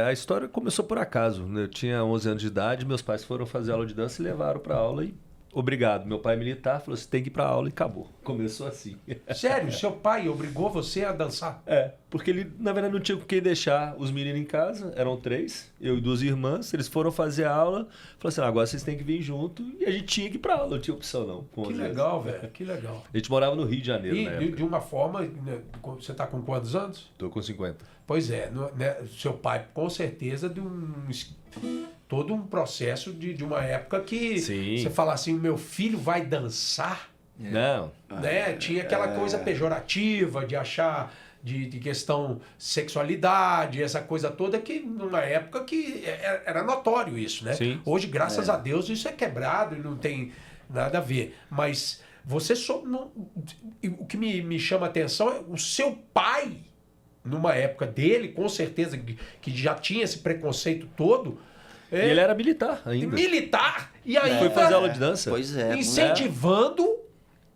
A história começou por acaso, né? Eu tinha 11 anos de idade, meus pais foram fazer aula de dança e levaram para aula e obrigado. Meu pai é militar, falou, você tem que ir pra aula e acabou. Começou assim. Sério? Seu pai obrigou você a dançar? Porque ele, na verdade, não tinha com quem deixar os meninos em casa. Eram 3, eu e 2 irmãs. Eles foram fazer a aula. Falou assim, agora vocês têm que vir junto. E a gente tinha que ir pra aula, não tinha opção não. Que legal, velho. Que legal. A gente morava no Rio de Janeiro, na época. De uma forma, né, você tá com quantos anos? Tô com 50. Pois é, né, seu pai, com certeza, todo um processo de uma época que você fala assim, meu filho vai dançar, Não. né? Tinha aquela coisa pejorativa de achar de questão sexualidade, essa coisa toda, que numa época que era notório isso, né? Sim. Hoje, graças a Deus, isso é quebrado e não tem nada a ver. Mas você o que me chama a atenção é o seu pai, numa época dele, com certeza, que já tinha esse preconceito todo. E ele era militar ainda. Militar, e aí Foi fazer aula de dança. Pois é. incentivando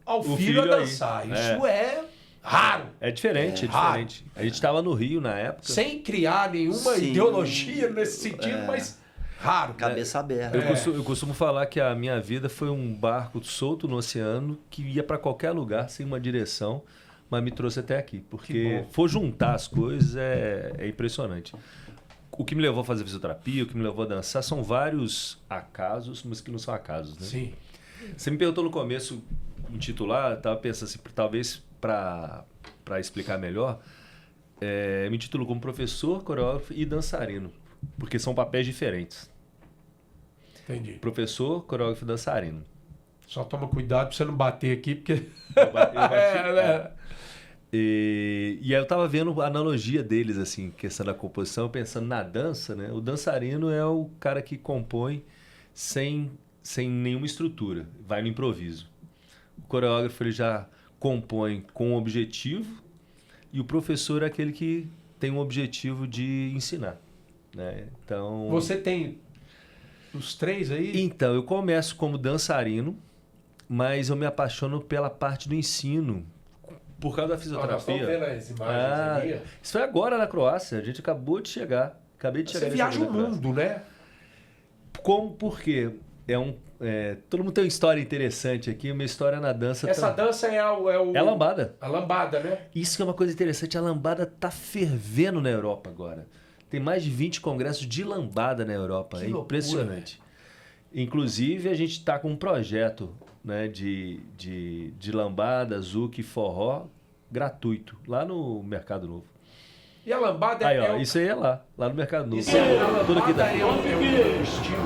ao O filho a filho aí. dançar. Isso é raro. É diferente, é raro. diferente. A gente estava no Rio na época. Sem criar nenhuma Sim. ideologia nesse sentido, mas raro. Cabeça aberta. Eu costumo falar que a minha vida foi um barco solto no oceano que ia para qualquer lugar sem uma direção, mas me trouxe até aqui. Que Porque bom. for juntar as coisas é impressionante. O que me levou a fazer fisioterapia, o que me levou a dançar, são vários acasos, mas que não são acasos, né? Sim. Você me perguntou no começo, intitular, eu estava pensando assim, talvez para explicar melhor, eu me intitulo como professor, coreógrafo e dançarino, porque são papéis diferentes. Entendi. Professor, coreógrafo e dançarino. Só toma cuidado pra você não bater aqui, porque... Eu bati- né? E aí eu tava vendo a analogia deles, assim, questão da composição, pensando na dança, né? O dançarino é o cara que compõe sem nenhuma estrutura, vai no improviso. O coreógrafo ele já compõe com um objetivo e o professor é aquele que tem um objetivo de ensinar, né? Então, Você tem os três aí? então eu começo como dançarino, mas eu me apaixono pela parte do ensino. Por causa da Ó, nós estamos fisioterapia. vendo as imagens ali. ó. Isso foi agora na Croácia. A gente acabou de chegar. Acabei de chegar. Você nesse viaja país o da Croácia. mundo, né? Como? Por quê? Todo mundo tem uma história interessante aqui. Uma história na dança. Essa dança é o... É a lambada. A lambada, né? Isso que é uma coisa interessante. A lambada tá fervendo na Europa agora. Tem mais de 20 congressos de lambada na Europa. Que É loucura, impressionante. Inclusive, a gente está com um projeto, né, de lambada, zouk e forró gratuito, lá no Mercado Novo. E a lambada Aí, é ó, o... isso aí é lá no Mercado Novo. Isso é, a Tudo aqui lambada dá. é o estilo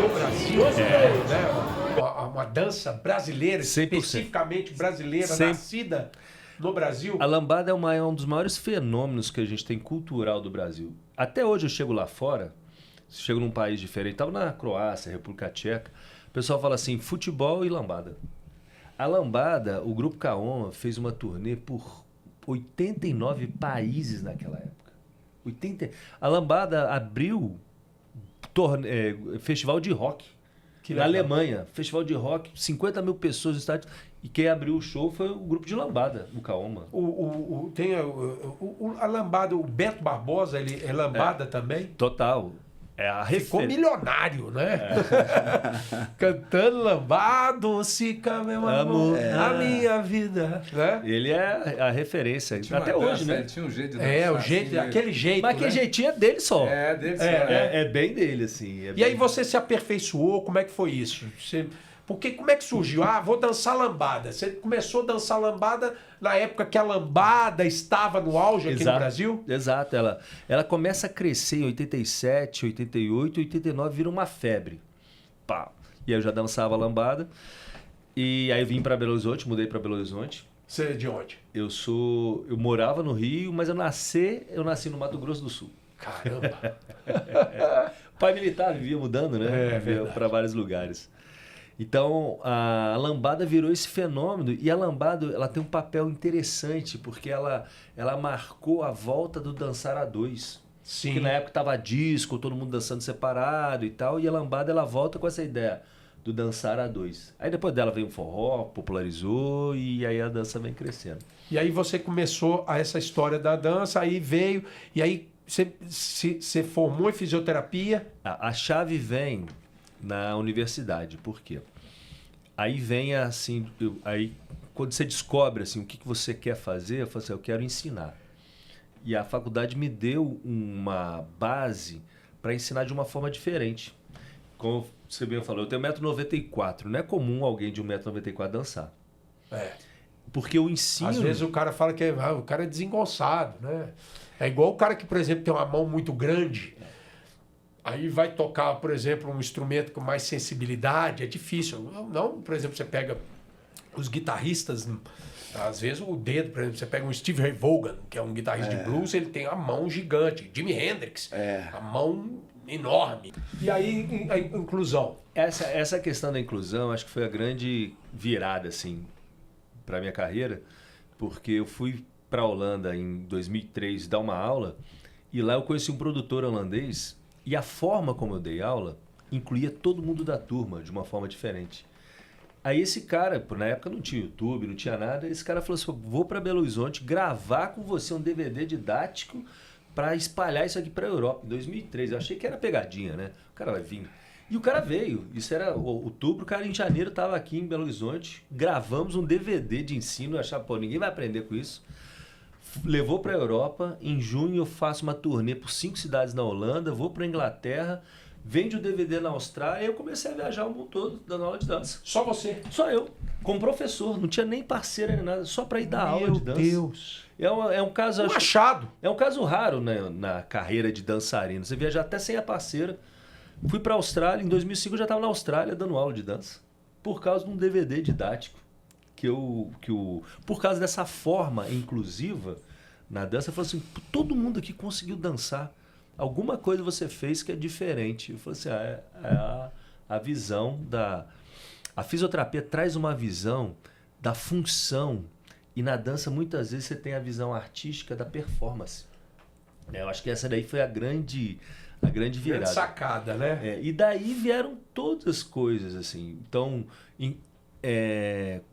do Brasil, né? Uma dança brasileira, 100%. especificamente brasileira, 100%. nascida no Brasil. A lambada é um dos maiores fenômenos que a gente tem cultural do Brasil. Até hoje eu chego lá fora, chego num país diferente, estava na Croácia, República Tcheca, o pessoal fala assim, futebol e lambada. A lambada, o Grupo Kaoma fez uma turnê por 89 países naquela época. A lambada abriu festival de rock Que na legal. Alemanha. Festival de rock, 50 mil pessoas no estádio. E quem abriu o show foi o grupo de lambada, o Kaoma. Tem a lambada, o Beto Barbosa, ele é lambada também. Total. É a Ficou referência. milionário, né? Cantando lambado, Sica, meu amor, a minha vida. Né? Ele é a referência. Tinha uma Até hoje, dança, né? ele tinha um jeito de dançar. É, o jeito, assim, aquele jeito. Mas que né? jeitinho é dele só. É, dele só. É bem dele, assim. E aí você se aperfeiçoou, como é que foi isso? Porque como é que surgiu? Ah, vou dançar lambada. Você começou a dançar lambada na época que a lambada estava no auge aqui no Brasil? Exato. Ela começa a crescer em 87, 88, 89, vira uma febre. Pá. E aí eu já dançava lambada. E aí eu vim para Belo Horizonte, mudei para Belo Horizonte. Você é de onde? Eu morava no Rio, mas eu nasci no Mato Grosso do Sul. Caramba. Pai militar vivia mudando, né? É, Vivia verdade. para vários lugares. Então, a lambada virou esse fenômeno e a lambada ela tem um papel interessante porque ela marcou a volta do dançar a dois. Sim. Que na época tava disco, todo mundo dançando separado e tal, e a lambada ela volta com essa ideia do dançar a dois. Aí depois dela veio o forró, popularizou e aí a dança vem crescendo. E aí você começou essa história da dança, aí veio, e aí você formou em fisioterapia. A chave vem na universidade, por quê? Aí vem assim, aí quando você descobre assim o que você quer fazer, eu falo assim, eu quero ensinar. E a faculdade me deu uma base para ensinar de uma forma diferente. Como você bem falou, eu tenho 1,94 m. Não é comum alguém de 1,94 m dançar. É. Porque eu ensino... Às vezes o cara fala que o cara é desengonçado, né? É igual o cara que, por exemplo, tem uma mão muito grande. Aí vai tocar, por exemplo, um instrumento com mais sensibilidade, é difícil. Não, por exemplo, você pega os guitarristas Às vezes o dedo, por exemplo, você pega um Steve Ray Vaughan, que é um guitarrista de blues, ele tem a mão gigante. Jimi Hendrix, a mão enorme. E aí, a inclusão. Essa questão da inclusão, acho que foi a grande virada, assim, para minha carreira, porque eu fui para a Holanda em 2003 dar uma aula, e lá eu conheci um produtor holandês, e a forma como eu dei aula incluía todo mundo da turma de uma forma diferente. Aí esse cara, na época não tinha YouTube, não tinha nada, esse cara falou assim, vou para Belo Horizonte gravar com você um DVD didático para espalhar isso aqui para a Europa, em 2003. Eu achei que era pegadinha, né? O cara vai vir. E o cara veio, isso era outubro, o cara em janeiro estava aqui em Belo Horizonte, gravamos um DVD de ensino, eu achava, pô, ninguém vai aprender com isso. Levou para a Europa, em junho eu faço uma turnê por 5 cidades na Holanda, vou para a Inglaterra, vende o DVD na Austrália, e eu comecei a viajar o mundo todo, dando aula de dança. Só você? Só eu, como professor, não tinha nem parceira nem nada, só para ir dar aula de dança. Meu Deus! É um caso... Um achado! É um caso raro, né, na carreira de dançarino, você viajar até sem a parceira. Fui para a Austrália, em 2005 eu já estava na Austrália dando aula de dança, por causa de um DVD didático, por causa dessa forma inclusiva na dança, eu falei assim, todo mundo aqui conseguiu dançar, alguma coisa você fez que é diferente. Eu falei assim, a visão da... A fisioterapia traz uma visão da função, e na dança muitas vezes você tem a visão artística da performance. Eu acho que essa daí foi a grande virada. Grande sacada, né? E daí vieram todas as coisas, assim. Então,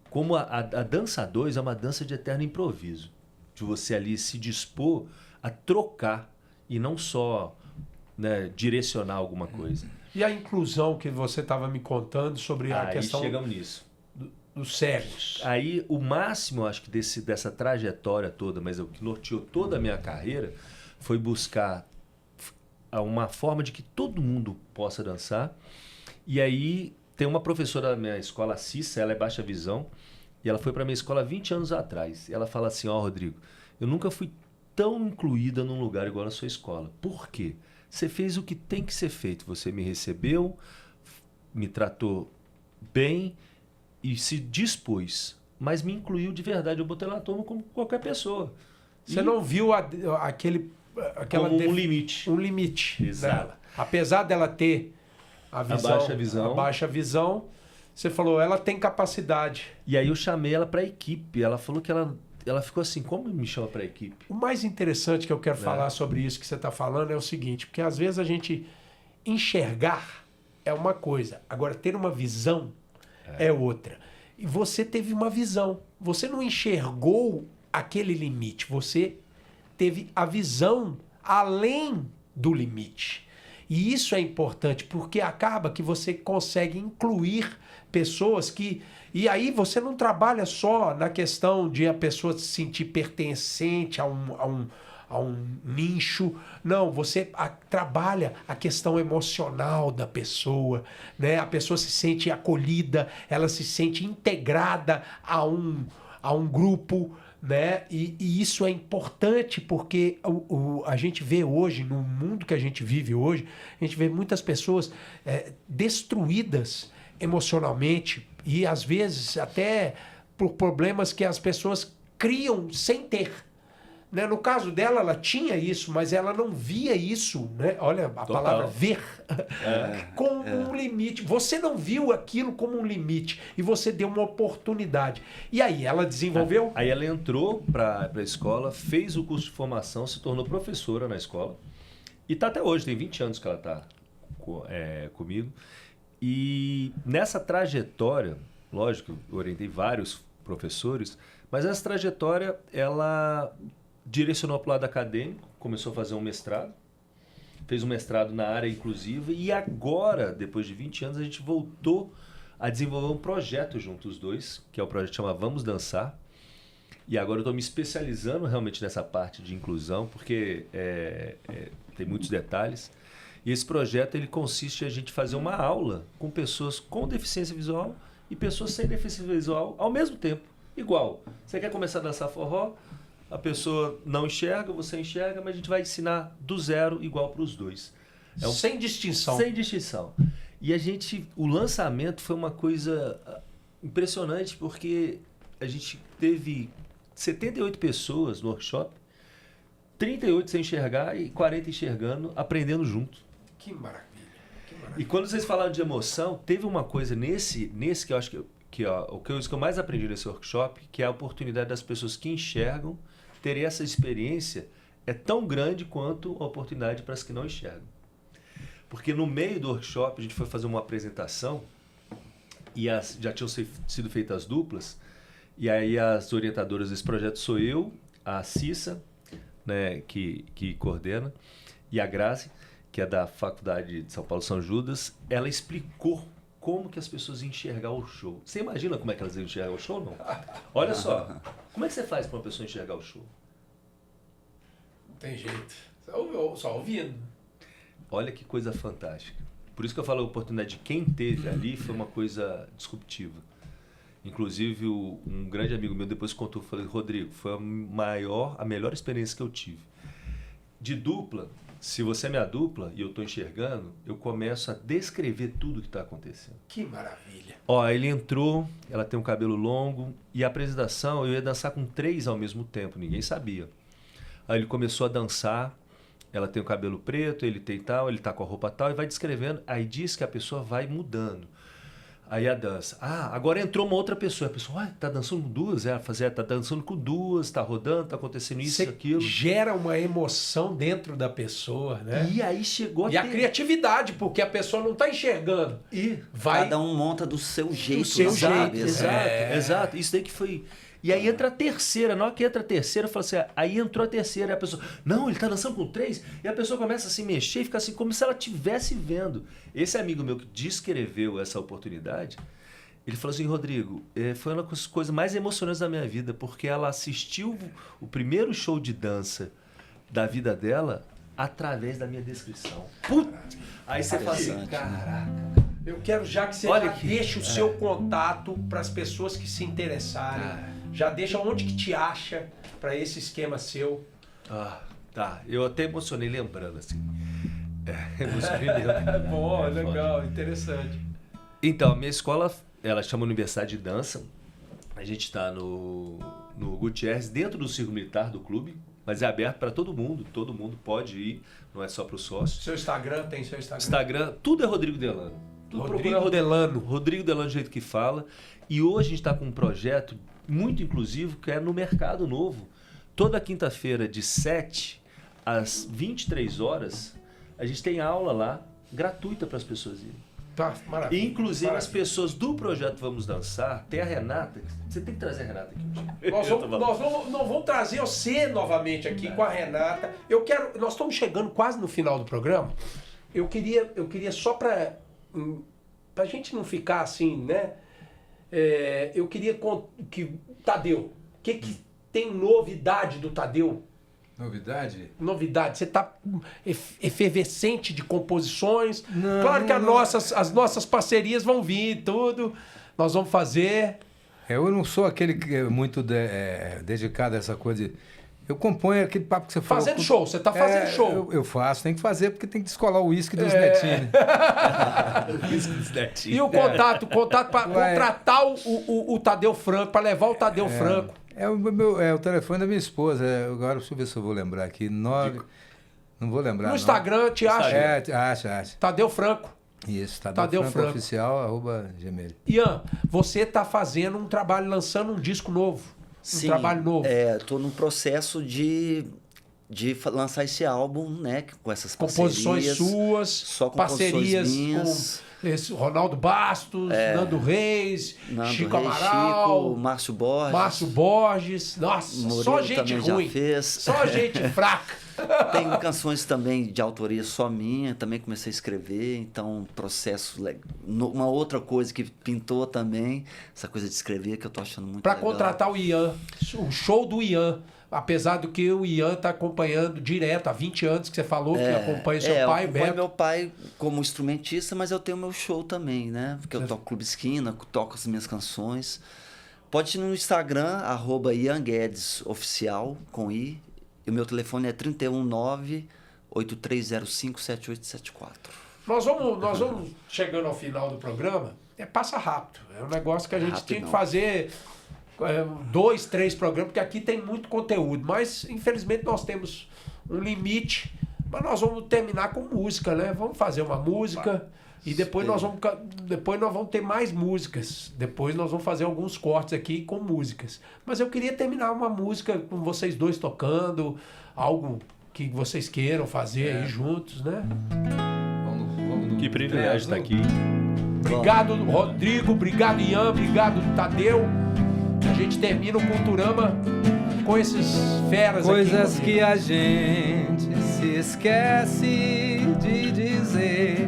como a dança 2 é uma dança de eterno improviso, de você ali se dispor a trocar e não só, né, direcionar alguma coisa. E a inclusão que você estava me contando sobre a questão... Aí chegamos nisso. Dos cegos. Aí o máximo, acho que dessa trajetória toda, mas o que norteou toda a minha carreira, foi buscar uma forma de que todo mundo possa dançar. E aí tem uma professora da minha escola, a Cissa, ela é baixa visão, e ela foi para minha escola 20 anos atrás. E ela fala assim, Rodrigo, eu nunca fui tão incluída num lugar igual na sua escola. Por quê? Você fez o que tem que ser feito. Você me recebeu, me tratou bem e se dispôs, mas me incluiu de verdade. Eu botei na turma como qualquer pessoa. Você não viu aquela como um limite. Um limite. Exato. Dela. Apesar dela ter a baixa visão, você falou, ela tem capacidade. E aí eu chamei ela para a equipe. Ela falou que ela ficou assim, como me chama para a equipe? O mais interessante que eu quero falar sobre isso que você está falando é o seguinte, porque às vezes a gente enxergar é uma coisa, agora ter uma visão é outra. E você teve uma visão. Você não enxergou aquele limite. Você teve a visão além do limite. E isso é importante, porque acaba que você consegue incluir pessoas que... E aí você não trabalha só na questão de a pessoa se sentir pertencente a um nicho. Não, você trabalha a questão emocional da pessoa, né? A pessoa se sente acolhida, ela se sente integrada a um grupo, né? E isso é importante porque a gente vê hoje, no mundo que a gente vive hoje, a gente vê muitas pessoas destruídas emocionalmente e às vezes até por problemas que as pessoas criam sem ter. Né? No caso dela, ela tinha isso, mas ela não via isso, né? Olha a palavra ver, como um limite. Você não viu aquilo como um limite e você deu uma oportunidade. E aí, ela desenvolveu? Aí ela entrou para a escola, fez o curso de formação, se tornou professora na escola e está até hoje, tem 20 anos que ela está comigo. E nessa trajetória, lógico, eu orientei vários professores, mas essa trajetória, ela direcionou para o lado acadêmico, começou a fazer um mestrado, fez um mestrado na área inclusiva e agora, depois de 20 anos, a gente voltou a desenvolver um projeto junto os dois, que é o projeto que chama Vamos Dançar. E agora eu estou me especializando realmente nessa parte de inclusão, porque tem muitos detalhes. E esse projeto ele consiste em a gente fazer uma aula com pessoas com deficiência visual e pessoas sem deficiência visual ao mesmo tempo, igual. Você quer começar a dançar forró? A pessoa não enxerga, você enxerga, mas a gente vai ensinar do zero igual para os dois. Sem distinção. Sem distinção. E o lançamento foi uma coisa impressionante, porque a gente teve 78 pessoas no workshop, 38 sem enxergar e 40 enxergando, aprendendo junto. Que maravilha. E quando vocês falaram de emoção, teve uma coisa nesse que eu acho que o que eu mais aprendi nesse workshop, que é a oportunidade das pessoas que enxergam terem essa experiência é tão grande quanto a oportunidade para as que não enxergam. Porque no meio do workshop a gente foi fazer uma apresentação e já tinham sido feitas as duplas, e aí as orientadoras desse projeto sou eu, a Cissa, né, que coordena, e a Grazi, que é da Faculdade de São Paulo São Judas. Ela explicou como que as pessoas iam enxergar o show. Você imagina como é que elas iam enxergar o show, não? Olha só, como é que você faz para uma pessoa enxergar o show? Não tem jeito. Só ouvindo. Olha que coisa fantástica. Por isso que eu falo, a oportunidade de quem teve ali foi uma coisa disruptiva. Inclusive, um grande amigo meu depois contou, falei, Rodrigo, foi a melhor experiência que eu tive. De dupla, se você é minha dupla e eu estou enxergando, eu começo a descrever tudo que está acontecendo. Que maravilha. Ó, ele entrou, ela tem um cabelo longo, e a apresentação eu ia dançar com 3 ao mesmo tempo, ninguém sabia. Aí ele começou a dançar, ela tem o cabelo preto, ele tem tal, ele tá com a roupa tal, e vai descrevendo, aí diz que a pessoa vai mudando. Aí a dança. Agora entrou uma outra pessoa. A pessoa, tá dançando com duas? Tá dançando com duas, tá rodando, tá acontecendo isso e aquilo. Gera uma emoção dentro da pessoa, né? E aí chegou a criatividade, porque a pessoa não tá enxergando. E cada um monta do seu jeito. Do seu jeito. Exato. Isso daí que foi... E aí entra a terceira. Na hora que entra a terceira, eu falo assim, aí entrou a terceira. E a pessoa, não, ele tá dançando com 3. E a pessoa começa a se mexer e fica assim, como se ela estivesse vendo. Esse amigo meu que descreveu essa oportunidade, ele falou assim, Rodrigo, foi uma das coisas mais emocionantes da minha vida, porque ela assistiu o primeiro show de dança da vida dela através da minha descrição. Putz! Aí você fala assim, caraca. Eu quero já que você deixe o seu contato para as pessoas que se interessarem. Já deixa onde que te acha para esse esquema seu. Tá. Eu até emocionei lembrando, assim. Emocionei lembrando. Bom, legal, interessante. Então, a minha escola, ela chama Universidade de Dança. A gente está no Gutierrez, dentro do Círculo Militar do clube, mas é aberto para todo mundo pode ir, não é só para os sócios. Seu Instagram, tem seu Instagram? Instagram, tudo é Rodrigo Delano. Rodrigo Delano. Rodrigo Delano, do jeito que fala. E hoje a gente está com um projeto muito inclusivo, que é no Mercado Novo. Toda quinta-feira, de 7 às 23 horas, a gente tem aula lá, gratuita para as pessoas irem. Tá, maravilha. E, inclusive, as pessoas do projeto Vamos Dançar, tem a Renata. Você tem que trazer a Renata aqui um dia. Nós vamos trazer você novamente aqui com a Renata. Nós estamos chegando quase no final do programa. Eu queria só para a gente não ficar assim, né? Eu queria que Tadeu, o que tem novidade do Tadeu? Novidade? Novidade. Você está efervescente de composições. Não, claro que as nossas parcerias vão vir, tudo. Nós vamos fazer. Eu não sou aquele que é muito dedicado a essa coisa de... Eu componho aquele papo que você falou. Fazendo show, você está fazendo show. Eu faço, tem que fazer porque tem que descolar o uísque dos netinhos. O uísque dos netinhos. E o contato para contratar o Tadeu Franco, para levar o Tadeu Franco. É o telefone da minha esposa. Agora, deixa eu ver se eu vou lembrar aqui. Não vou lembrar. No Instagram, te acha? Acha. Tadeu Franco. Isso, Tadeu Franco Oficial, @gmail. Ian, você está fazendo um trabalho, lançando um disco novo. Sim, trabalho novo. Estou num processo de lançar esse álbum, né? Com essas composições suas, só parcerias minhas. Com Ronaldo Bastos, Nando Reis, Chico Amaral, Márcio Borges. Nossa, Murilo só gente ruim. Só gente fraca. Tem canções também de autoria só minha, também comecei a escrever, então processo uma outra coisa que pintou também, essa coisa de escrever que eu tô achando muito legal. Para contratar o Ian, o show do Ian, apesar do que o Ian tá acompanhando direto, há 20 anos que você falou que acompanha seu pai, eu Beto. Meu pai como instrumentista, mas eu tenho meu show também, né? Porque eu toco Clube Esquina, toco as minhas canções. Pode ir no Instagram, @Ian Guedes Oficial, com I. E o meu telefone é 319-8305-7874. Nós vamos chegando ao final do programa. Passa rápido. É um negócio que a gente tinha que fazer 2, 3 programas, porque aqui tem muito conteúdo. Mas, infelizmente, nós temos um limite. Mas nós vamos terminar com música, né? Vamos fazer uma música e depois nós vamos ter mais músicas. Depois nós vamos fazer alguns cortes aqui com músicas. Mas eu queria terminar uma música com vocês dois tocando, algo que vocês queiram fazer aí juntos, né? Que privilégio estar aqui. Obrigado, Rodrigo. Obrigado, Ian. Obrigado, Tadeu. A gente termina o Culturama com esses feras Coisas aqui. que a gente se esquece de dizer,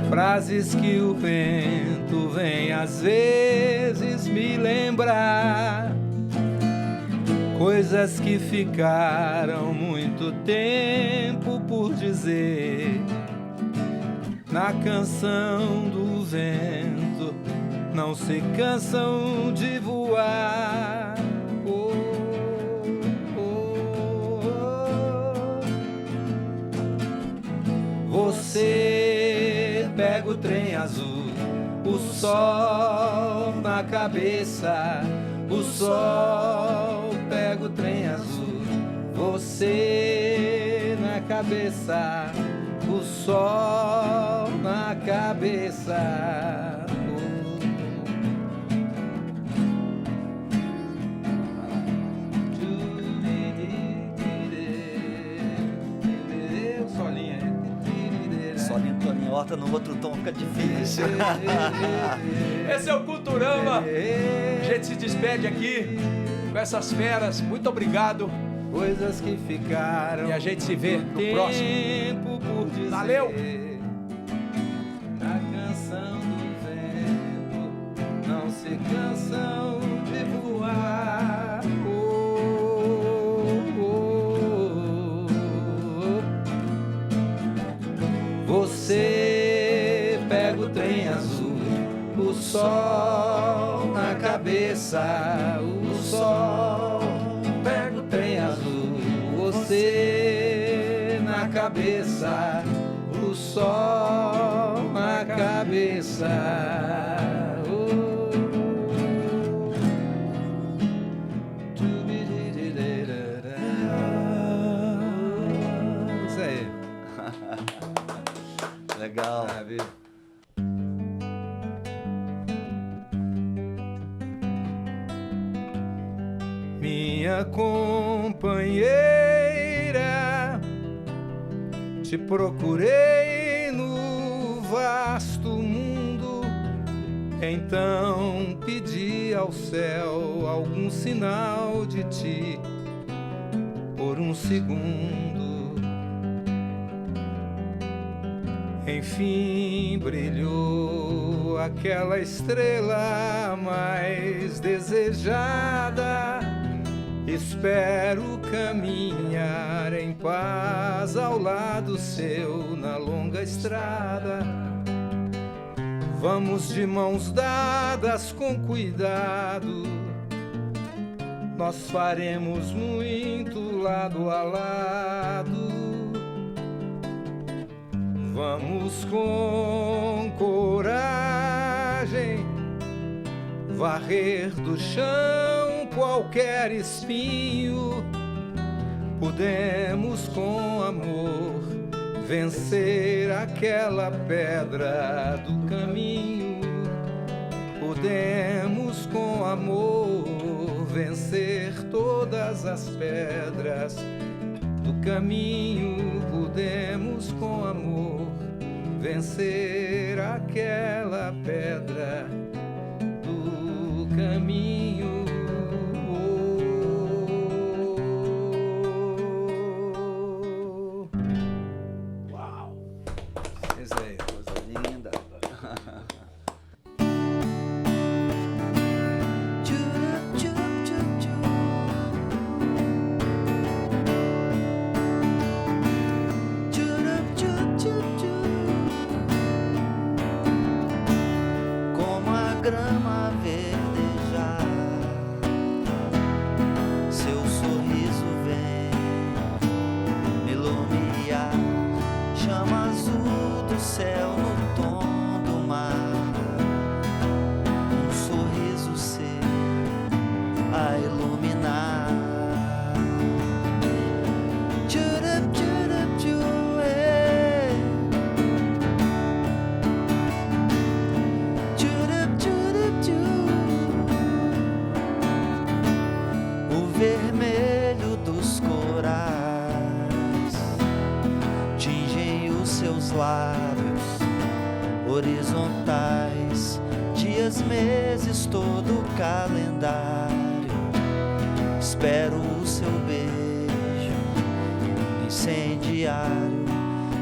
frases que o vento vem às vezes me lembrar, coisas que ficaram muito tempo por dizer. Na canção do vento não se cansam de voar. Oh, oh, oh. Você pega o trem azul, o sol na cabeça, o sol pega o trem azul, você na cabeça, o sol na cabeça. Solinho, Toninho Horta no outro tom fica difícil. Esse é o Culturama. A gente se despede aqui com essas feras. Muito obrigado. Coisas que ficaram E a gente se vê no próximo. tempo por dizer. Valeu! Na canção do vento não se cansam de voar. Oh, oh, oh. Você pega o trem azul, o sol na cabeça, o sol pega o trem azul, você na cabeça, o sol na cabeça. Isso aí. Legal. Maravilha. Minha companheira, te procurei no vasto mundo, então pedi ao céu algum sinal de ti por um segundo. Enfim brilhou aquela estrela mais desejada. Espero caminhar em paz ao lado seu na longa estrada. Vamos de mãos dadas com cuidado, nós faremos muito lado a lado. Vamos com coragem varrer do chão qualquer espinho. Podemos com amor vencer aquela pedra do caminho. Podemos com amor vencer todas as pedras do caminho. Podemos com amor vencer aquela pedra do caminho. Uau! Isso aí. Coisa linda. Como a grama verdejar lábios horizontais, dias, meses, todo o calendário. Espero o seu beijo incendiário,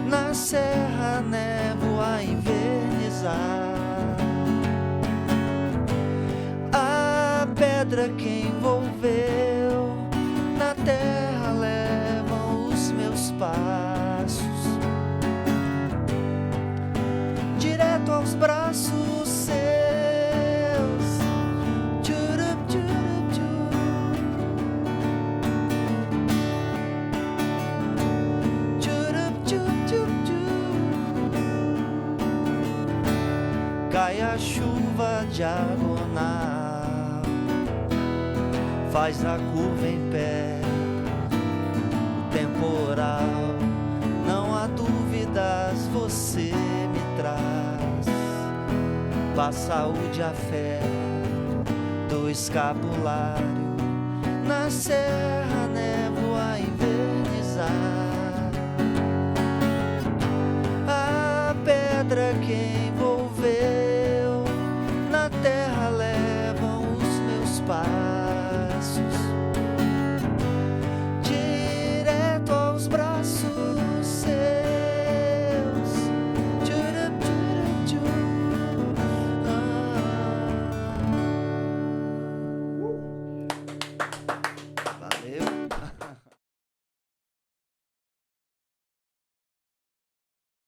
na serra névoa invernizar. A pedra que envolveu na terra levam os meus passos direto aos braços seus. Tchurup, tchurup, tchurup. Tchurup, tchurup, tchurup, tchurup. Cai a chuva diagonal, faz a curva em pé, o temporal, não há dúvidas, você me traz paz, saúde, a fé do escapulário, na serra névoa invernizar. A pedra que envolveu na terra levam os meus passos direto aos braços